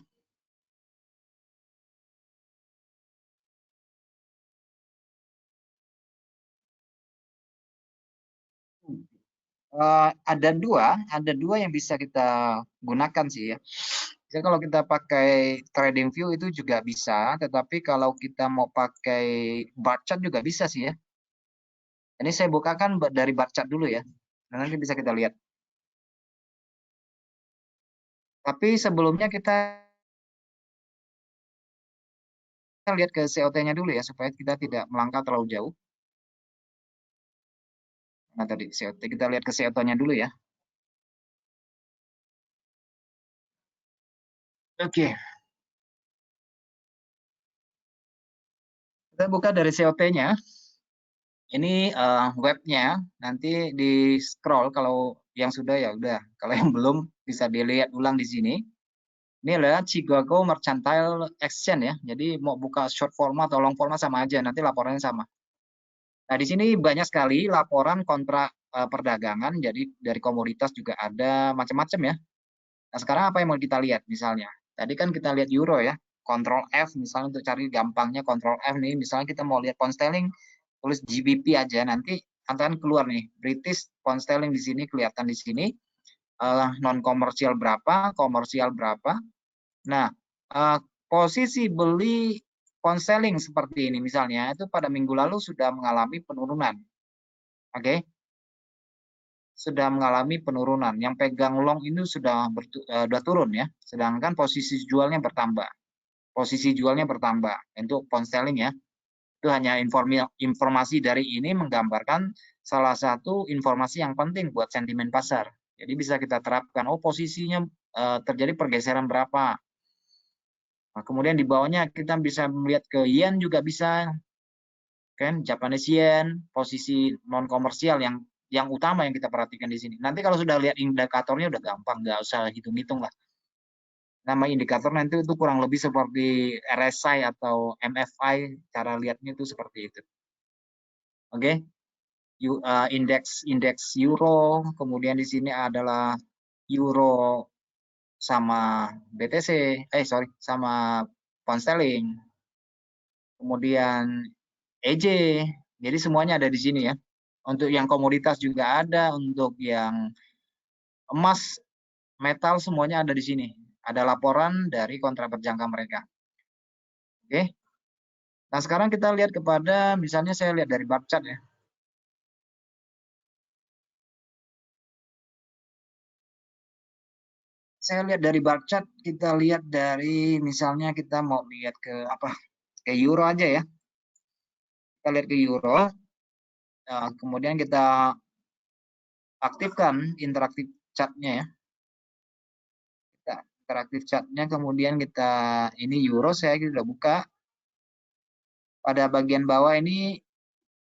[SPEAKER 1] Ada dua yang bisa kita gunakan sih ya. Jadi kalau kita pakai trading view itu juga bisa, tetapi kalau kita mau pakai bar chart juga bisa sih ya. Ini saya bukakan dari bar chart dulu ya. Nanti bisa kita lihat. Tapi sebelumnya kita lihat ke COT-nya dulu ya, supaya kita tidak melangkah terlalu jauh. Nah tadi COT, kita lihat ke COT-nya dulu ya. Oke, kita buka dari COT-nya. Ini webnya, nanti di scroll kalau yang sudah ya udah, kalau yang belum bisa dilihat ulang di sini. Ini adalah Chicago Mercantile Exchange ya. Jadi mau buka short format atau long format sama aja, nanti laporannya sama. Nah, di sini banyak sekali laporan kontrak perdagangan, jadi dari komoditas juga ada macam-macam ya. Nah, sekarang apa yang mau kita lihat misalnya? Tadi kan kita lihat euro ya, Control F misalnya untuk cari gampangnya Control F nih, misalnya kita mau lihat pound sterling, tulis GBP aja, nanti akan keluar nih, British pound sterling di sini, kelihatan di sini, non komersial berapa, komersial berapa. Nah, posisi beli pound sterling seperti ini misalnya, itu pada minggu lalu sudah mengalami penurunan. Oke, sudah mengalami penurunan. Yang pegang long ini sudah turun ya, sedangkan posisi jualnya bertambah. Posisi jualnya bertambah untuk pound sterling ya. Itu hanya informasi dari ini menggambarkan salah satu informasi yang penting buat sentimen pasar. Jadi bisa kita terapkan, oh posisinya terjadi pergeseran berapa. Nah, kemudian di bawahnya kita bisa melihat ke yen juga bisa, kan Japanese yen, posisi non komersial yang utama yang kita perhatikan di sini. Nanti kalau sudah lihat indikatornya udah gampang, nggak usah hitung-hitung lah. Nama indikator nanti itu kurang lebih seperti RSI atau MFI, cara lihatnya itu seperti itu. Oke, indeks euro, kemudian di sini adalah euro sama BTC, sama pound sterling, kemudian EJ. Jadi semuanya ada di sini ya. Untuk yang komoditas juga ada, untuk yang emas, metal semuanya ada di sini. Ada laporan dari kontrak berjangka mereka. Oke. Nah, sekarang kita lihat kepada misalnya saya lihat dari bar chart ya. Saya lihat dari bar chart, kita lihat dari misalnya kita mau lihat ke apa? Ke euro aja ya. Kita lihat ke euro. Kemudian kita aktifkan interaktif chartnya ya. Kita interaktif chartnya, kemudian kita ini euro saya sudah buka. Pada bagian bawah ini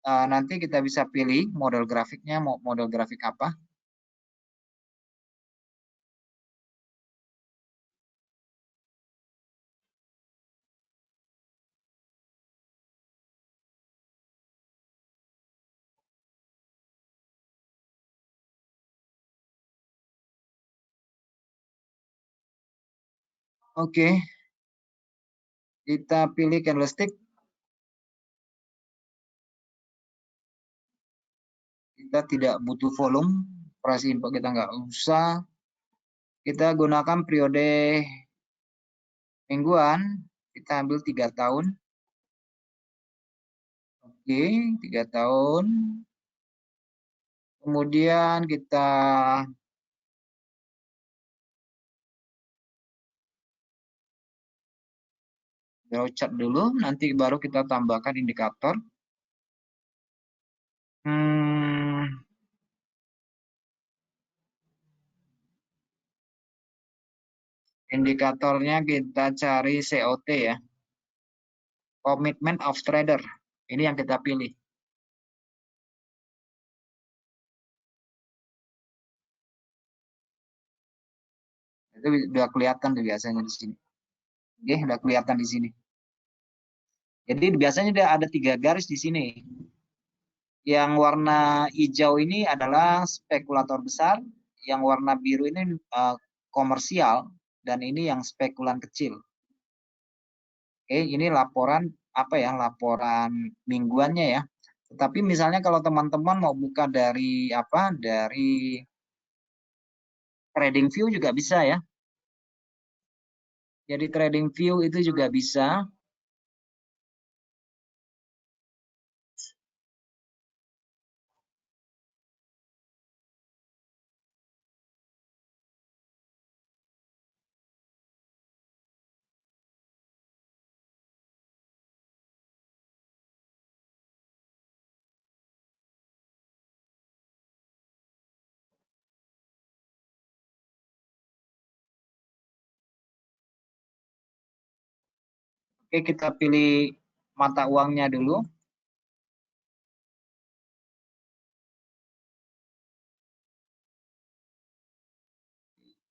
[SPEAKER 1] nanti kita bisa pilih model grafiknya, mau model grafik apa. Oke, kita pilih candlestick. Kita tidak butuh volume, price impact kita nggak usah. Kita gunakan periode mingguan, kita ambil 3 tahun. Oke, 3 tahun. Kemudian kita draw chart dulu, nanti baru kita tambahkan indikator. Indikatornya kita cari COT ya, Commitment of Trader. Ini yang kita pilih. Itu sudah kelihatan tuh biasanya di sini. Oke, sudah kelihatan di sini. Jadi biasanya ada 3 garis di sini. Yang warna hijau ini adalah spekulator besar, yang warna biru ini komersial, dan ini yang spekulan kecil. Oke, ini laporan apa ya? Laporan mingguannya ya. Tetapi misalnya kalau teman-teman mau buka dari apa? Dari Trading View juga bisa ya. Jadi Trading View itu juga bisa. Oke, kita pilih mata uangnya dulu.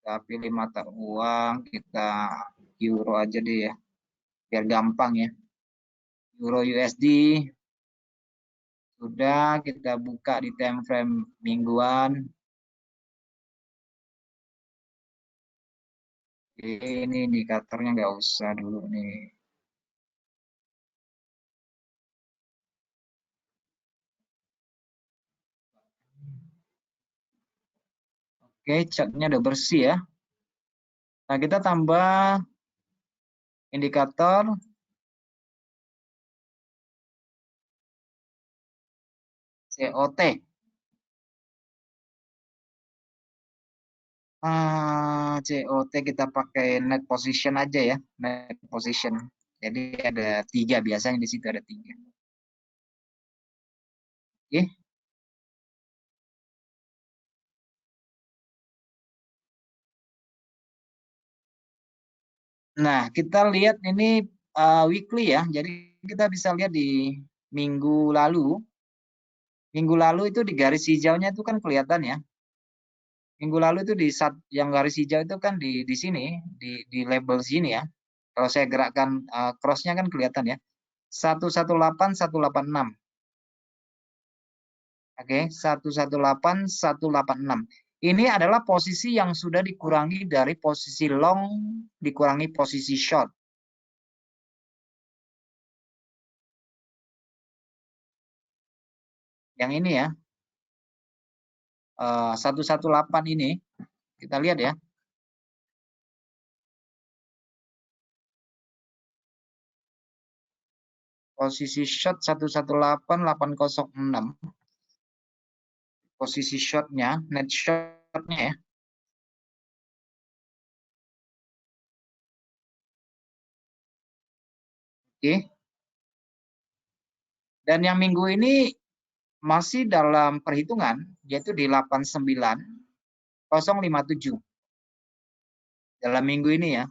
[SPEAKER 1] Kita pilih mata uang, kita euro aja deh ya, biar gampang ya. Euro USD sudah kita buka di time frame mingguan. Ini indikatornya nggak usah dulu nih. Oke, chartnya udah bersih ya. Nah, kita tambah indikator COT. COT kita pakai net position aja ya, net position. Jadi ada 3, biasanya di situ ada 3. Oke. Nah, kita lihat ini weekly ya. Jadi kita bisa lihat di minggu lalu. Minggu lalu itu di garis hijaunya itu kan kelihatan ya. Minggu lalu itu di yang garis hijau itu kan di sini, di label sini ya. Kalau saya gerakkan cross-nya kan kelihatan ya. 118, 186. Oke, 118, 186. Ini adalah posisi yang sudah dikurangi dari posisi long, dikurangi posisi short. Yang ini ya, 118 ini, kita lihat ya. Posisi short 118, 806. Posisi shortnya, net shortnya ya. Oke. Dan yang minggu ini masih dalam perhitungan, yaitu di 89057. Dalam minggu ini ya.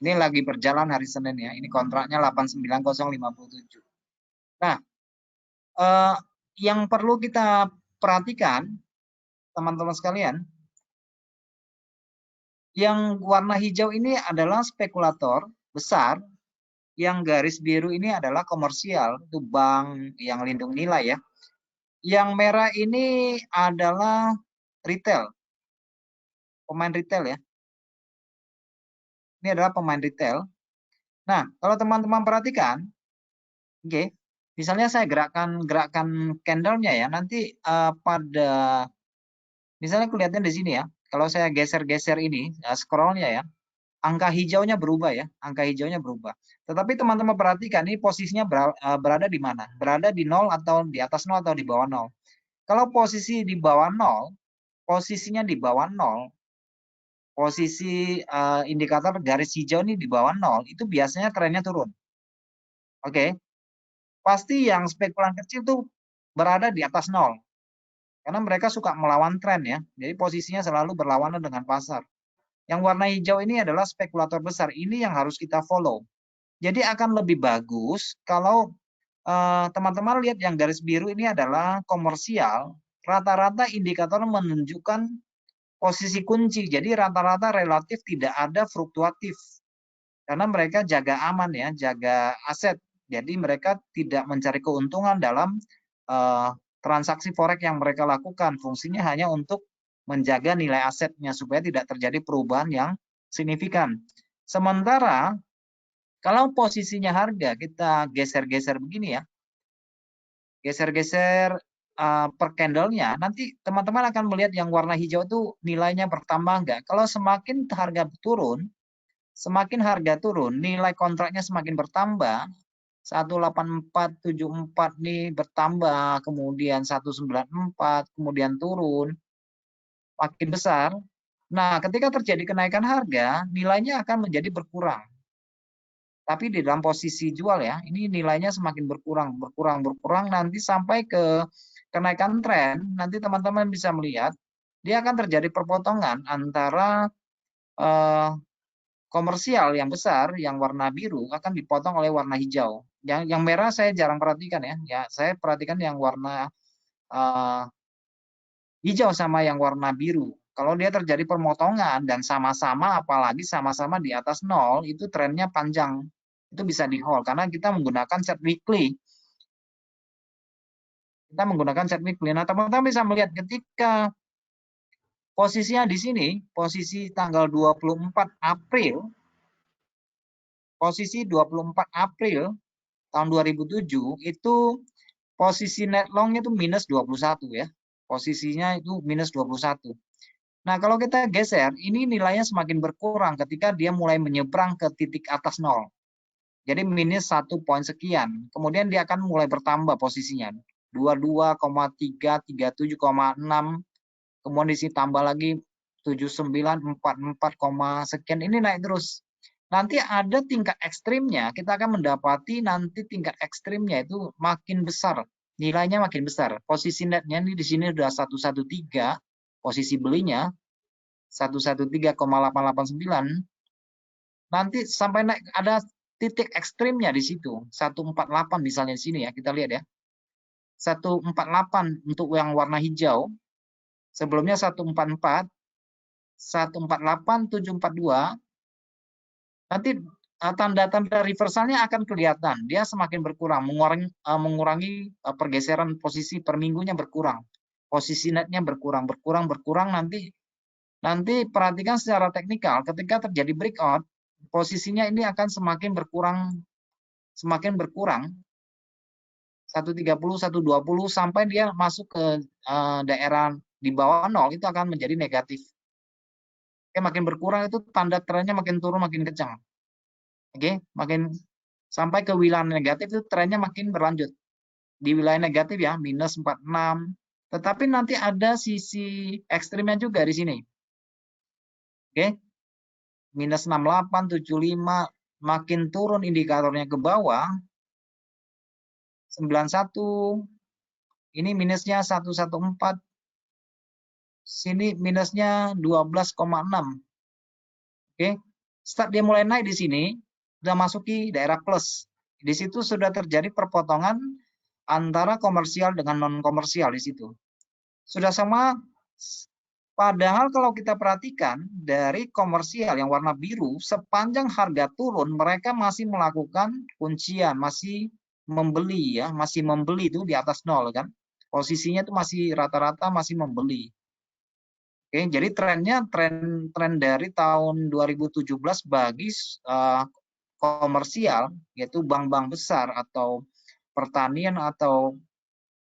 [SPEAKER 1] Ini lagi berjalan hari Senin ya. Ini kontraknya 89057. Nah, yang perlu kita perhatikan, teman-teman sekalian, yang warna hijau ini adalah spekulator besar, yang garis biru ini adalah komersial, itu bank yang lindung nilai ya. Yang merah ini adalah retail, pemain retail ya. Ini adalah pemain retail. Nah, kalau teman-teman perhatikan, oke, misalnya saya gerakan candlenya ya, nanti pada misalnya kelihatan di sini ya, kalau saya geser-geser ini, scrollnya ya, angka hijaunya berubah ya, angka hijaunya berubah. Tetapi teman-teman perhatikan ini posisinya berada di mana? Berada di 0 atau di atas 0 atau di bawah 0. Kalau posisi di bawah 0, posisinya di bawah 0, posisi indikator garis hijau ini di bawah 0, itu biasanya trennya turun. Oke. Pasti yang spekulan kecil tuh berada di atas 0. Karena mereka suka melawan tren ya. Jadi posisinya selalu berlawanan dengan pasar. Yang warna hijau ini adalah spekulator besar. Ini yang harus kita follow. Jadi akan lebih bagus kalau teman-teman lihat yang garis biru ini adalah komersial. Rata-rata indikator menunjukkan posisi kunci. Jadi rata-rata relatif tidak ada fluktuatif. Karena mereka jaga aman ya, jaga aset. Jadi mereka tidak mencari keuntungan dalam transaksi forex yang mereka lakukan. Fungsinya hanya untuk menjaga nilai asetnya supaya tidak terjadi perubahan yang signifikan. Sementara kalau posisinya harga kita geser-geser begini ya, geser-geser per candlenya, nanti teman-teman akan melihat yang warna hijau itu nilainya bertambah enggak. Kalau semakin harga turun, nilai kontraknya semakin bertambah. 18474 nih bertambah, kemudian 194, kemudian turun, makin besar. Nah, ketika terjadi kenaikan harga, nilainya akan menjadi berkurang. Tapi di dalam posisi jual ya, ini nilainya semakin berkurang, nanti sampai ke kenaikan tren, nanti teman-teman bisa melihat, dia akan terjadi perpotongan antara komersial yang besar, yang warna biru akan dipotong oleh warna hijau. Yang merah saya jarang perhatikan ya. Ya, saya perhatikan yang warna hijau sama yang warna biru. Kalau dia terjadi pemotongan dan sama-sama, apalagi sama-sama di atas 0, itu trennya panjang. Itu bisa di hold karena kita menggunakan set weekly. Kita menggunakan set weekly. Nah, teman-teman bisa melihat ketika posisinya di sini, posisi tanggal 24 April, posisi 24 April tahun 2007 itu posisi net long-nya itu minus 21 ya. Posisinya itu minus 21. Nah, kalau kita geser, ini nilainya semakin berkurang ketika dia mulai menyeberang ke titik atas 0. Jadi minus 1 poin sekian. Kemudian dia akan mulai bertambah posisinya. 22,3, 37,6. Kemudian di sini tambah lagi 79, 44, sekian. Ini naik terus. Nanti ada tingkat ekstrimnya. Kita akan mendapati nanti tingkat ekstrimnya itu makin besar. Nilainya makin besar. Posisi netnya ini di sini sudah 113. Posisi belinya 113,889. Nanti sampai naik ada titik ekstrimnya di situ. 148 misalnya di sini ya, kita lihat ya. 148 untuk yang warna hijau. Sebelumnya 144, 148, 742. Nanti tanda-tanda reversalnya akan kelihatan. Dia semakin berkurang, mengurangi pergeseran posisi per minggunya berkurang. Posisi netnya berkurang. Nanti perhatikan secara teknikal, ketika terjadi breakout, posisinya ini akan semakin berkurang 130, 120 sampai dia masuk ke daerah di bawah 0 itu akan menjadi negatif. Oke, makin berkurang itu tanda trennya makin turun makin kencang. Oke, makin sampai ke wilayah negatif itu trennya makin berlanjut. Di wilayah negatif ya, minus 46. Tetapi nanti ada sisi ekstrimnya juga di sini. Oke. Minus 68, 75, makin turun indikatornya ke bawah. 91, ini minusnya 114, sini minusnya 12,6. Oke, start dia mulai naik di sini, sudah masuki daerah plus. Di situ sudah terjadi perpotongan antara komersial dengan non komersial di situ. Sudah sama. Padahal kalau kita perhatikan dari komersial yang warna biru, sepanjang harga turun, mereka masih melakukan kuncian, masih membeli ya, masih membeli itu di atas 0 kan. Posisinya itu masih rata-rata masih membeli. Oke, jadi trennya tren dari tahun 2017 bagi komersial, yaitu bank-bank besar atau pertanian atau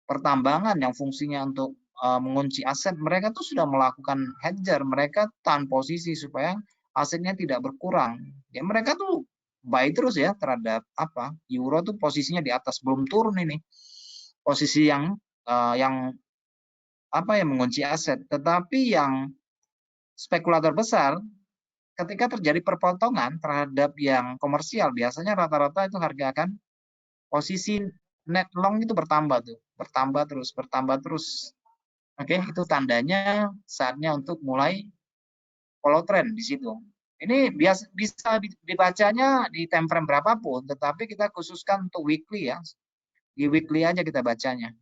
[SPEAKER 1] pertambangan yang fungsinya untuk mengunci aset, mereka tuh sudah melakukan hedger, mereka tahan posisi supaya asetnya tidak berkurang. Ya mereka tuh buy terus ya terhadap apa? Euro tuh posisinya di atas, belum turun ini. Posisi yang apa ya, mengunci aset. Tetapi yang spekulator besar ketika terjadi perpotongan terhadap yang komersial, biasanya rata-rata itu harga akan posisi net long itu bertambah tuh, bertambah terus. Oke, itu tandanya saatnya untuk mulai follow trend di situ. Ini bisa dibacanya di time frame berapapun, tetapi kita khususkan untuk weekly ya. Di weekly aja kita bacanya.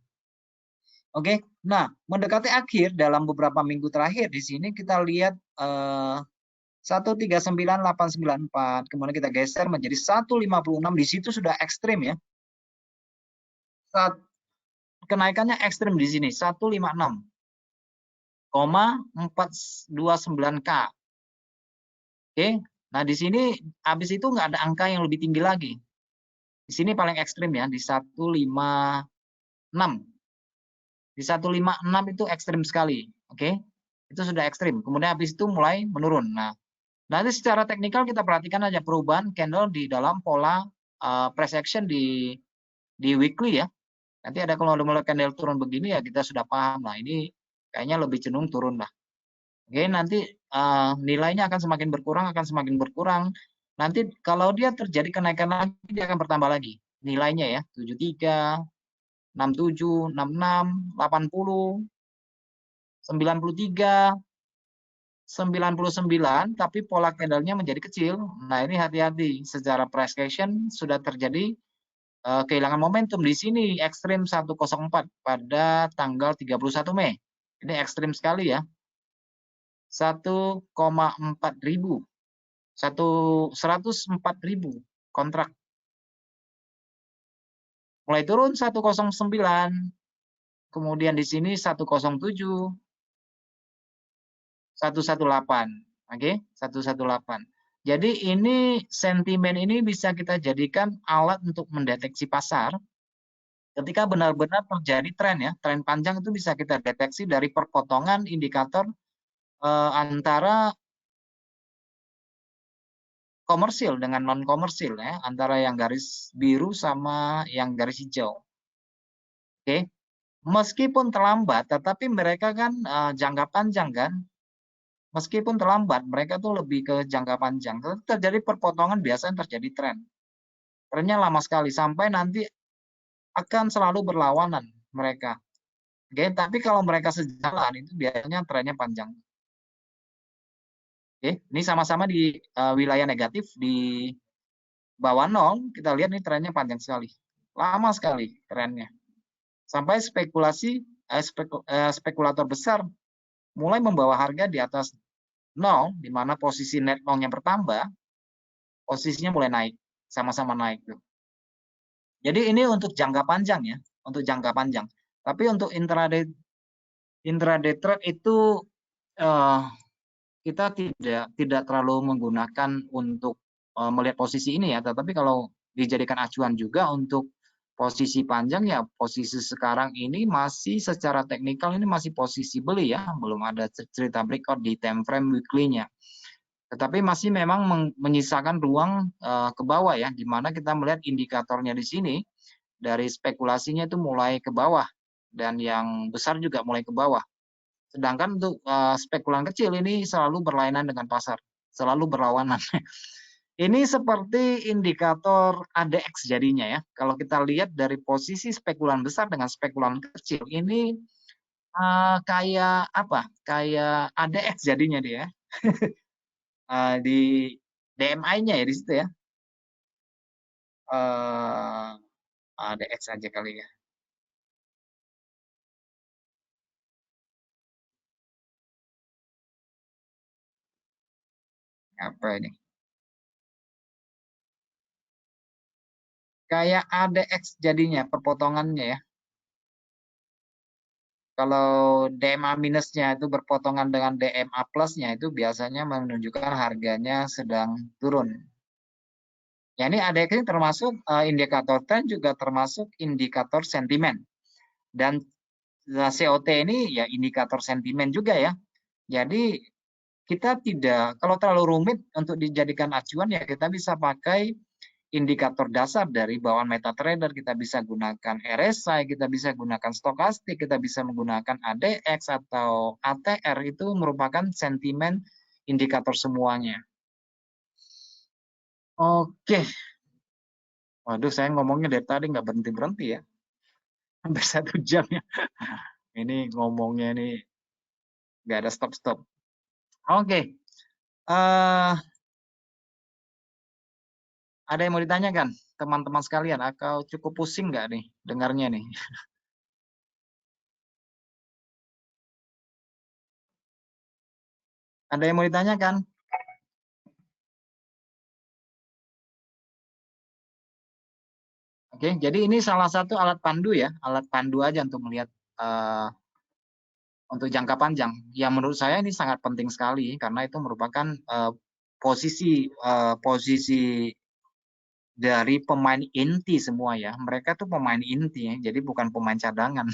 [SPEAKER 1] Oke, nah mendekati akhir dalam beberapa minggu terakhir di sini kita lihat 139,894, kemudian kita geser menjadi 156, di situ sudah ekstrim ya. Kenaikannya ekstrim di sini 156,429K. Oke, nah di sini habis itu nggak ada angka yang lebih tinggi lagi. Di sini paling ekstrim ya di 156. Di 156 itu ekstrim sekali. Oke, itu sudah ekstrim. Kemudian habis itu mulai menurun. Nah, nanti secara teknikal kita perhatikan aja perubahan candle di dalam pola price action di weekly ya. Nanti ada kalau mulai candle turun begini ya kita sudah paham lah ini kayaknya lebih cenderung turun lah. Oke, nanti nilainya akan semakin berkurang. Nanti kalau dia terjadi kenaikan lagi dia akan bertambah lagi nilainya ya, 73, 67, 66, 80, 93, 99, tapi pola candlenya menjadi kecil. Nah, ini hati-hati. Secara price action sudah terjadi kehilangan momentum di sini, ekstrim 104 pada tanggal 31 Mei. Ini ekstrim sekali ya. 1,4 ribu. 104.000 kontrak. Mulai turun 109. Kemudian di sini 107. 118. Oke, 118. Jadi ini sentimen ini bisa kita jadikan alat untuk mendeteksi pasar ketika benar-benar terjadi tren ya. Tren panjang itu bisa kita deteksi dari perpotongan indikator antara komersil dengan non komersil ya, antara yang garis biru sama yang garis hijau. Oke. Meskipun terlambat, tetapi mereka kan jangka panjang kan. Meskipun terlambat, mereka tuh lebih ke jangka panjang. Terjadi perpotongan biasanya terjadi tren. Trennya lama sekali sampai nanti akan selalu berlawanan mereka. Oke, tapi kalau mereka sejalan itu biasanya trennya panjang. Oke, ini sama-sama di wilayah negatif di bawah 0, kita lihat nih trennya panjang sekali. Lama sekali trennya. Sampai spekulator besar mulai membawa harga di atas 0, di mana posisi net long-nya bertambah, posisinya mulai naik, sama-sama naik tuh. Jadi ini untuk jangka panjang ya, untuk jangka panjang. Tapi untuk intraday trade itu kita tidak terlalu menggunakan untuk melihat posisi ini ya, tetapi kalau dijadikan acuan juga untuk posisi panjang ya, posisi sekarang ini masih secara teknikal ini masih posisi beli ya, belum ada cerita breakout di time frame weekly-nya. Tetapi masih memang menyisakan ruang ke bawah ya, di mana kita melihat indikatornya di sini dari spekulasinya itu mulai ke bawah dan yang besar juga mulai ke bawah. Sedangkan untuk spekulan kecil ini selalu berlainan dengan pasar, selalu berlawanan. Ini seperti indikator ADX jadinya ya. Kalau kita lihat dari posisi spekulan besar dengan spekulan kecil, ini kayak apa? Kayak ADX jadinya dia. Di DMI-nya ya di situ ya. ADX aja kali ya. Apa ini? Kayak ADX jadinya perpotongannya ya. Kalau DMA minusnya itu berpotongan dengan DMA plusnya itu biasanya menunjukkan harganya sedang turun. Ya ini ADX ini termasuk indikator tren juga termasuk indikator sentimen. Dan COT ini ya indikator sentimen juga ya. Jadi kita tidak, kalau terlalu rumit untuk dijadikan acuan ya kita bisa pakai indikator dasar dari bawaan MetaTrader, kita bisa gunakan RSI, kita bisa gunakan stokastik, kita bisa menggunakan ADX atau ATR, itu merupakan sentimen indikator semuanya. Oke. Waduh, saya ngomongnya dari tadi nggak berhenti-berhenti ya. Hampir 1 jam ya. Ini ngomongnya ini nggak ada stop-stop. Oke. Ada yang mau ditanyakan, teman-teman sekalian? Atau cukup pusing nggak nih dengarnya nih? Ada yang mau ditanyakan? Oke, jadi ini salah satu alat pandu ya, alat pandu aja untuk melihat untuk jangka panjang. Yang menurut saya ini sangat penting sekali karena itu merupakan posisi dari pemain inti semua ya. Mereka tuh pemain inti ya, jadi bukan pemain cadangan.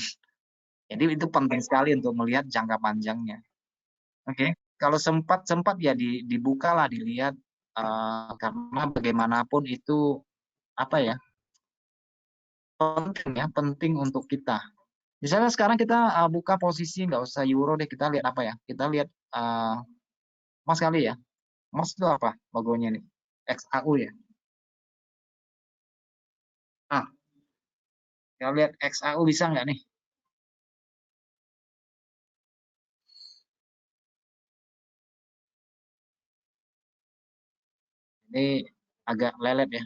[SPEAKER 1] Jadi itu penting sekali untuk melihat jangka panjangnya. Oke, kalau sempat ya dibuka lah, dilihat karena bagaimanapun itu apa ya, penting ya, penting untuk kita. Misalnya sekarang kita buka posisi nggak usah euro deh, kita lihat apa ya? Kita lihat emas kali ya. Emas itu apa logonya nih? XAU ya. Nah, kita lihat XAU bisa nggak nih? Ini agak lelet ya.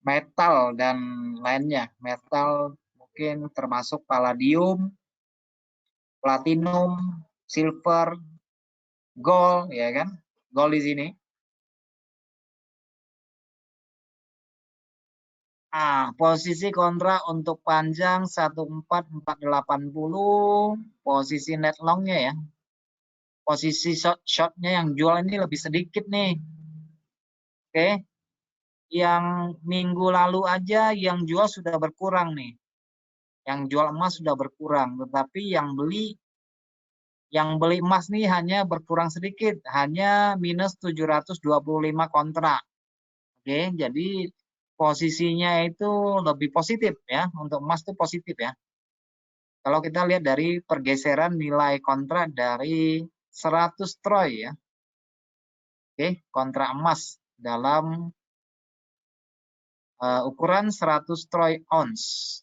[SPEAKER 1] Metal dan lainnya. Metal mungkin termasuk palladium, platinum, silver, gold, ya kan? Gold di sini. Posisi kontrak untuk panjang 14480, posisi net longnya ya. Posisi shortnya yang jual ini lebih sedikit nih. Oke. Yang minggu lalu aja yang jual sudah berkurang nih. Yang jual emas sudah berkurang, tetapi yang beli emas nih hanya berkurang sedikit, hanya minus 725 kontrak. Oke, jadi posisinya itu lebih positif ya, untuk emas itu positif ya. Kalau kita lihat dari pergeseran nilai kontrak dari 100 troy ya. Oke, kontrak emas dalam ukuran 100 troy ounce.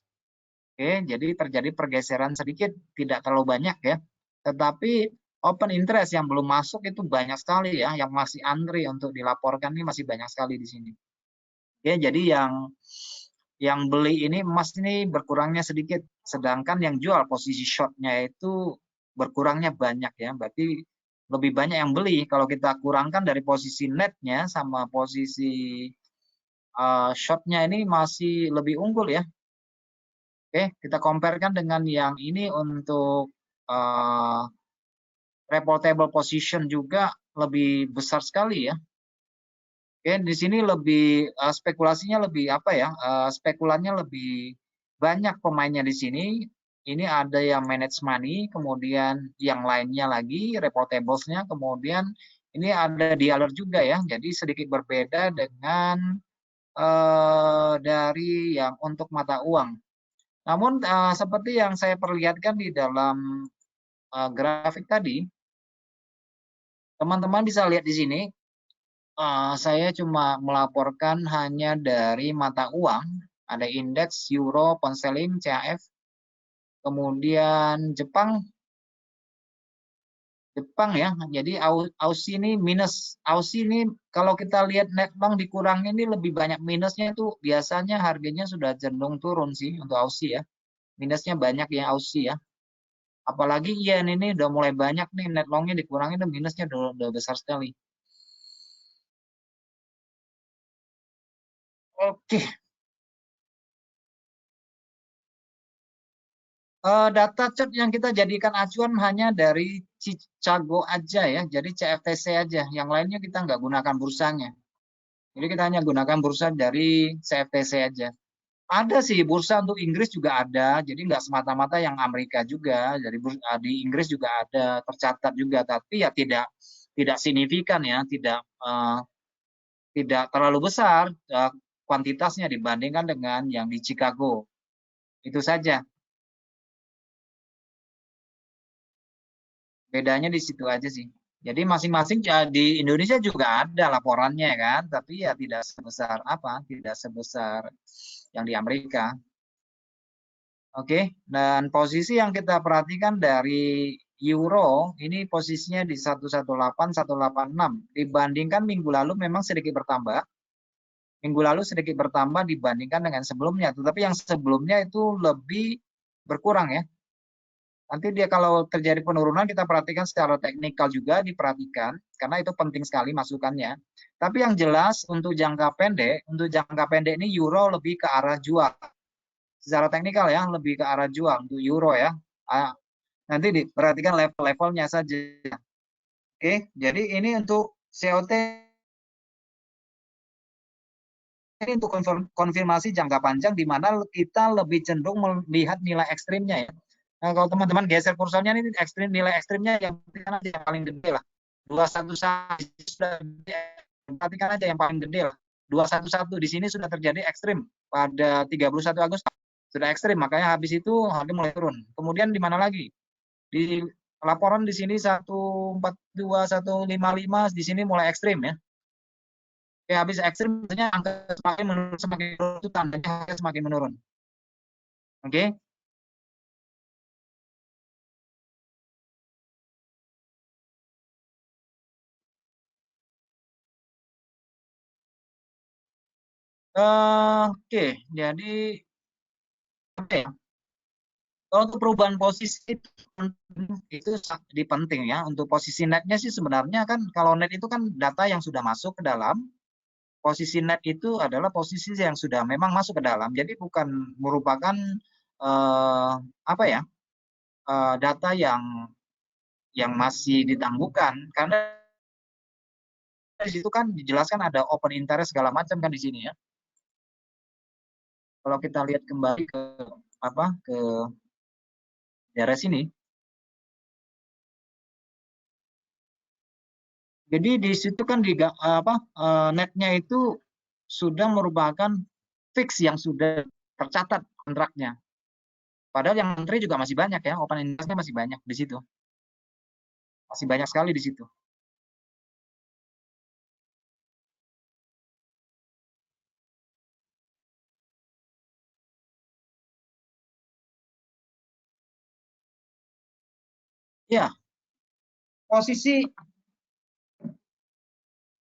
[SPEAKER 1] Oke, jadi terjadi pergeseran sedikit, tidak terlalu banyak ya. Tetapi open interest yang belum masuk itu banyak sekali ya, yang masih antri untuk dilaporkan ini masih banyak sekali di sini. Oke, jadi yang beli ini emas ini berkurangnya sedikit, sedangkan yang jual posisi shortnya itu berkurangnya banyak ya. Berarti lebih banyak yang beli. Kalau kita kurangkan dari posisi netnya sama posisi shortnya ini masih lebih unggul ya. Oke, kita comparekan dengan yang ini untuk reportable position juga lebih besar sekali ya. Oke, di sini lebih spekulasinya lebih apa ya? Spekulannya lebih banyak pemainnya di sini. Ini ada yang manage money, kemudian yang lainnya lagi reportables-nya, kemudian ini ada dealer juga ya. Jadi sedikit berbeda dengan dari yang untuk mata uang. Namun seperti yang saya perlihatkan di dalam grafik tadi, teman-teman bisa lihat di sini, saya cuma melaporkan hanya dari mata uang, ada indeks euro, pound sterling, CHF, kemudian Jepang ya. Jadi Aussie ini minus. Aussie ini kalau kita lihat net long dikurangin ini lebih banyak minusnya itu biasanya harganya sudah cenderung turun sih untuk Aussie ya. Minusnya banyak ya Aussie ya. Apalagi yen ini udah mulai banyak nih net longnya dikurangin dan minusnya udah besar sekali. Oke, data chart yang kita jadikan acuan hanya dari Chicago aja ya, jadi CFTC aja. Yang lainnya kita nggak gunakan bursanya. Jadi kita hanya gunakan bursa dari CFTC aja. Ada sih bursa untuk Inggris juga ada, jadi nggak semata-mata yang Amerika juga. Jadi di Inggris juga ada tercatat juga, tapi ya tidak signifikan ya, tidak terlalu besar kuantitasnya dibandingkan dengan yang di Chicago. Itu saja. Bedanya di situ aja sih. Jadi masing-masing di Indonesia juga ada laporannya kan, tapi ya tidak sebesar apa, tidak sebesar yang di Amerika. Oke, dan posisi yang kita perhatikan dari euro ini posisinya di 118, 186. Dibandingkan minggu lalu memang sedikit bertambah. Minggu lalu sedikit bertambah dibandingkan dengan sebelumnya, tetapi yang sebelumnya itu lebih berkurang ya. Nanti dia kalau terjadi penurunan kita perhatikan secara teknikal juga diperhatikan karena itu penting sekali masukannya. Tapi yang jelas untuk jangka pendek ini euro lebih ke arah jual. secara teknikal ya, lebih ke arah jual untuk euro ya. Nanti diperhatikan level-levelnya saja. Oke, jadi ini untuk COT ini untuk konfirmasi jangka panjang di mana kita lebih cenderung melihat nilai ekstrimnya ya. Nah, kalau teman-teman geser kursornya ini ekstrim, nilai ekstrimnya yang paling gede lah. 211 sudah perhatikan aja yang paling gede lah. 211 di sini sudah terjadi ekstrim pada 31 Agustus sudah ekstrim, makanya habis itu harga mulai turun. Kemudian di mana lagi? Di laporan di sini 142 155 di sini mulai ekstrim ya. Oke, habis ekstrim biasanya angka semakin menurun, itu tandanya harga semakin menurun. Oke. Oke, jadi oke. Kalau untuk perubahan posisi itu penting ya. Untuk posisi netnya sih sebenarnya kan kalau net itu kan data yang sudah masuk ke dalam. Posisi net itu adalah posisi yang sudah memang masuk ke dalam. Jadi bukan merupakan apa ya data yang masih ditangguhkan karena di situ kan dijelaskan ada open interest segala macam kan di sini ya. Kalau kita lihat kembali ke daerah sini. Jadi di situ kan netnya itu sudah merupakan fix yang sudah tercatat kontraknya. Padahal yang menteri juga masih banyak ya, open interest-nya masih banyak di situ. Masih banyak sekali di situ. Ya, posisi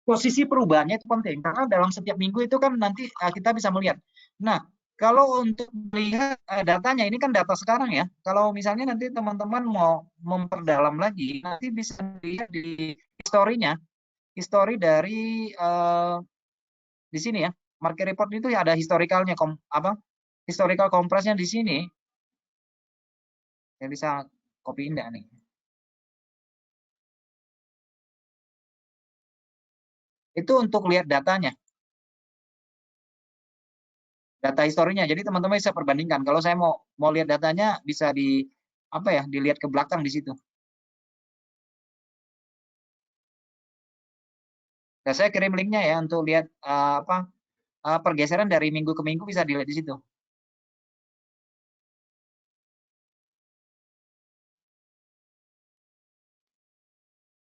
[SPEAKER 1] posisi perubahannya itu penting karena dalam setiap minggu itu kan nanti kita bisa melihat. Nah, kalau untuk melihat datanya ini kan data sekarang ya. Kalau misalnya nanti teman-teman mau memperdalam lagi, nanti bisa lihat di historinya, histori dari di sini ya. Market report itu ya ada historicalnya historical compressnya di sini. Saya bisa copy enggak nih. Itu untuk lihat datanya. Data historinya. Jadi teman-teman bisa perbandingkan. Kalau saya mau lihat datanya bisa dilihat ke belakang di situ. Nah, saya kirim linknya ya untuk lihat pergeseran dari minggu ke minggu bisa dilihat di situ.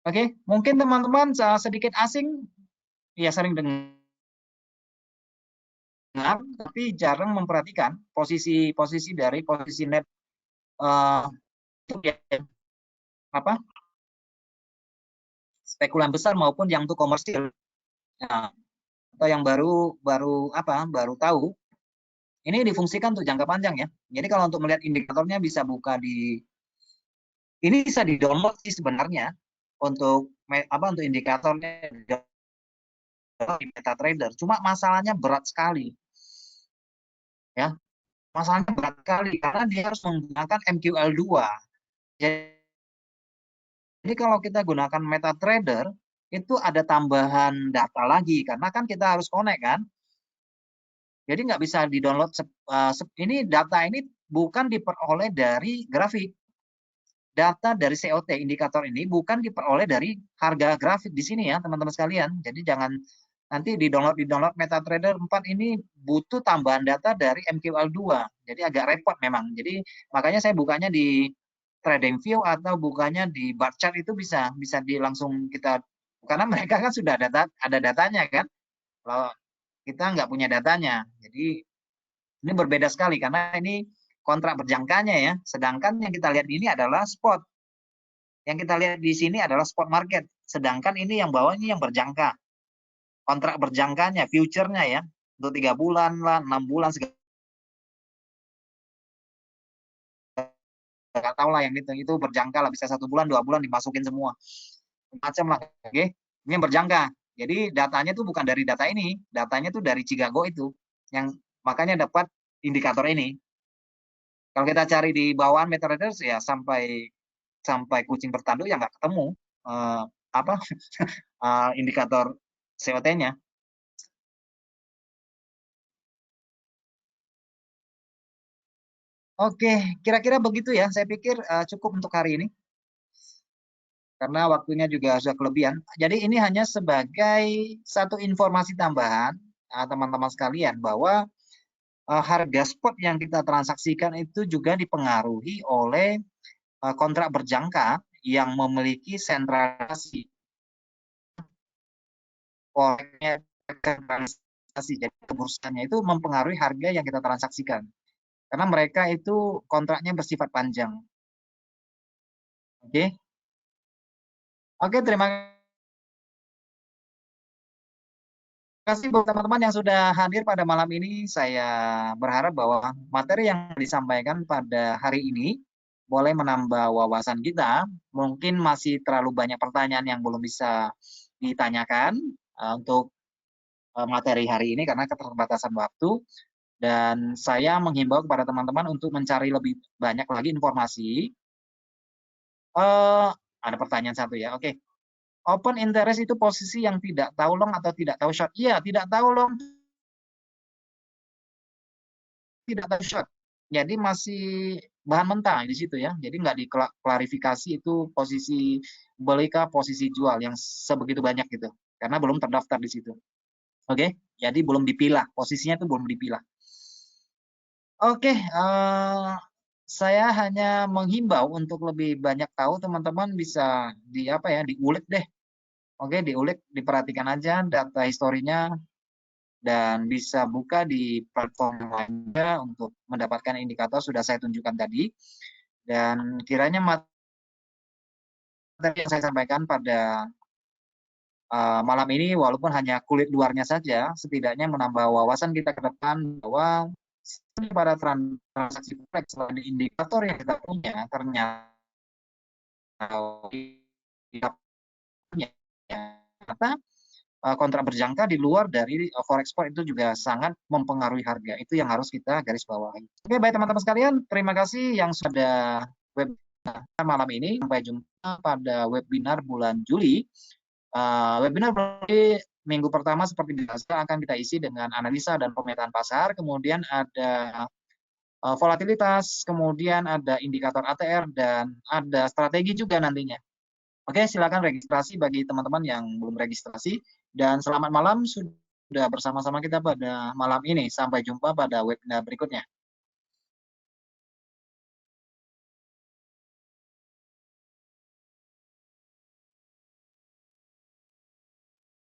[SPEAKER 1] Oke, mungkin teman-teman sedikit asing ya sering dengar tapi jarang memperhatikan posisi dari posisi net itu ya, spekulan besar maupun yang untuk komersil. Nah, atau yang baru tahu ini difungsikan untuk jangka panjang ya. Jadi kalau untuk melihat indikatornya bisa buka ini bisa di-download sih sebenarnya untuk untuk indikatornya di MetaTrader. Cuma masalahnya berat sekali. Ya. Masalahnya berat sekali karena dia harus menggunakan MQL2. Jadi kalau kita gunakan MetaTrader itu ada tambahan data lagi karena kan kita harus connect kan. Jadi nggak bisa di-download ini data ini bukan diperoleh dari grafik. Data dari COT indikator ini bukan diperoleh dari harga grafik di sini ya teman-teman sekalian. Jadi jangan nanti di-download MetaTrader 4 ini butuh tambahan data dari MQL2. Jadi agak repot memang. Jadi makanya saya bukanya di TradingView atau bukanya di bar chart itu bisa langsung kita karena mereka kan sudah ada datanya kan. Kalau kita nggak punya datanya. Jadi ini berbeda sekali karena ini kontrak berjangkanya ya. Sedangkan yang kita lihat ini adalah spot. Yang kita lihat di sini adalah spot market. Sedangkan ini yang bawah ini yang berjangka. Kontrak berjangkanya, future-nya ya. Untuk 3 bulan lah, 6 bulan segala nggak tahu lah yang itu berjangka lah bisa 1 bulan 2 bulan dimasukin semua macam lah oke ini yang berjangka jadi datanya tuh bukan dari data ini datanya tuh dari Chicago itu yang makanya dapat indikator ini Kalau kita cari di bawaan MetaTrader ya sampai kucing bertanduk ya nggak ketemu apa indikator COT-nya. Oke, kira-kira begitu ya. Saya pikir cukup untuk hari ini karena waktunya juga sudah kelebihan. Jadi ini hanya sebagai satu informasi tambahan teman-teman sekalian bahwa harga spot yang kita transaksikan itu juga dipengaruhi oleh kontrak berjangka yang memiliki sentralisasi oleh transaksi. Jadi kebursaannya itu mempengaruhi harga yang kita transaksikan. Karena mereka itu kontraknya bersifat panjang. Oke. Oke, terima kasih buat teman-teman yang sudah hadir pada malam ini. Saya berharap bahwa materi yang disampaikan pada hari ini boleh menambah wawasan kita. Mungkin masih terlalu banyak pertanyaan yang belum bisa ditanyakan untuk materi hari ini karena keterbatasan waktu. Dan saya menghimbau kepada teman-teman untuk mencari lebih banyak lagi informasi. Ada pertanyaan satu ya, oke. Open interest itu posisi yang tidak tahu long atau tidak tahu short. Iya, tidak tahu long, tidak tahu short. Jadi masih bahan mentah di situ ya. Jadi nggak diklarifikasi itu posisi beli kah, posisi jual yang sebegitu banyak gitu. Karena belum terdaftar di situ. Oke, jadi belum dipilah. Posisinya itu belum dipilah. Oke, saya hanya menghimbau untuk lebih banyak tahu teman-teman bisa diulik deh. Oke, diulik, diperhatikan aja data historinya dan bisa buka di platform lainnya untuk mendapatkan indikator sudah saya tunjukkan tadi. Dan kiranya materi yang saya sampaikan pada malam ini walaupun hanya kulit luarnya saja, setidaknya menambah wawasan kita ke depan bahwa pada transaksi forex selain indikator yang kita punya ternyata kontrak berjangka di luar dari forex spot itu juga sangat mempengaruhi harga. Itu yang harus kita garis bawahi. Oke, baik teman-teman sekalian, terima kasih yang sudah webinar malam ini. Sampai jumpa pada webinar bulan Juli. Webinar minggu pertama seperti biasa akan kita isi dengan analisa dan pemetaan pasar, kemudian ada volatilitas, kemudian ada indikator ATR, dan ada strategi juga nantinya. Oke, silakan registrasi bagi teman-teman yang belum registrasi. Dan selamat malam, sudah bersama-sama kita pada malam ini. Sampai jumpa pada webinar berikutnya.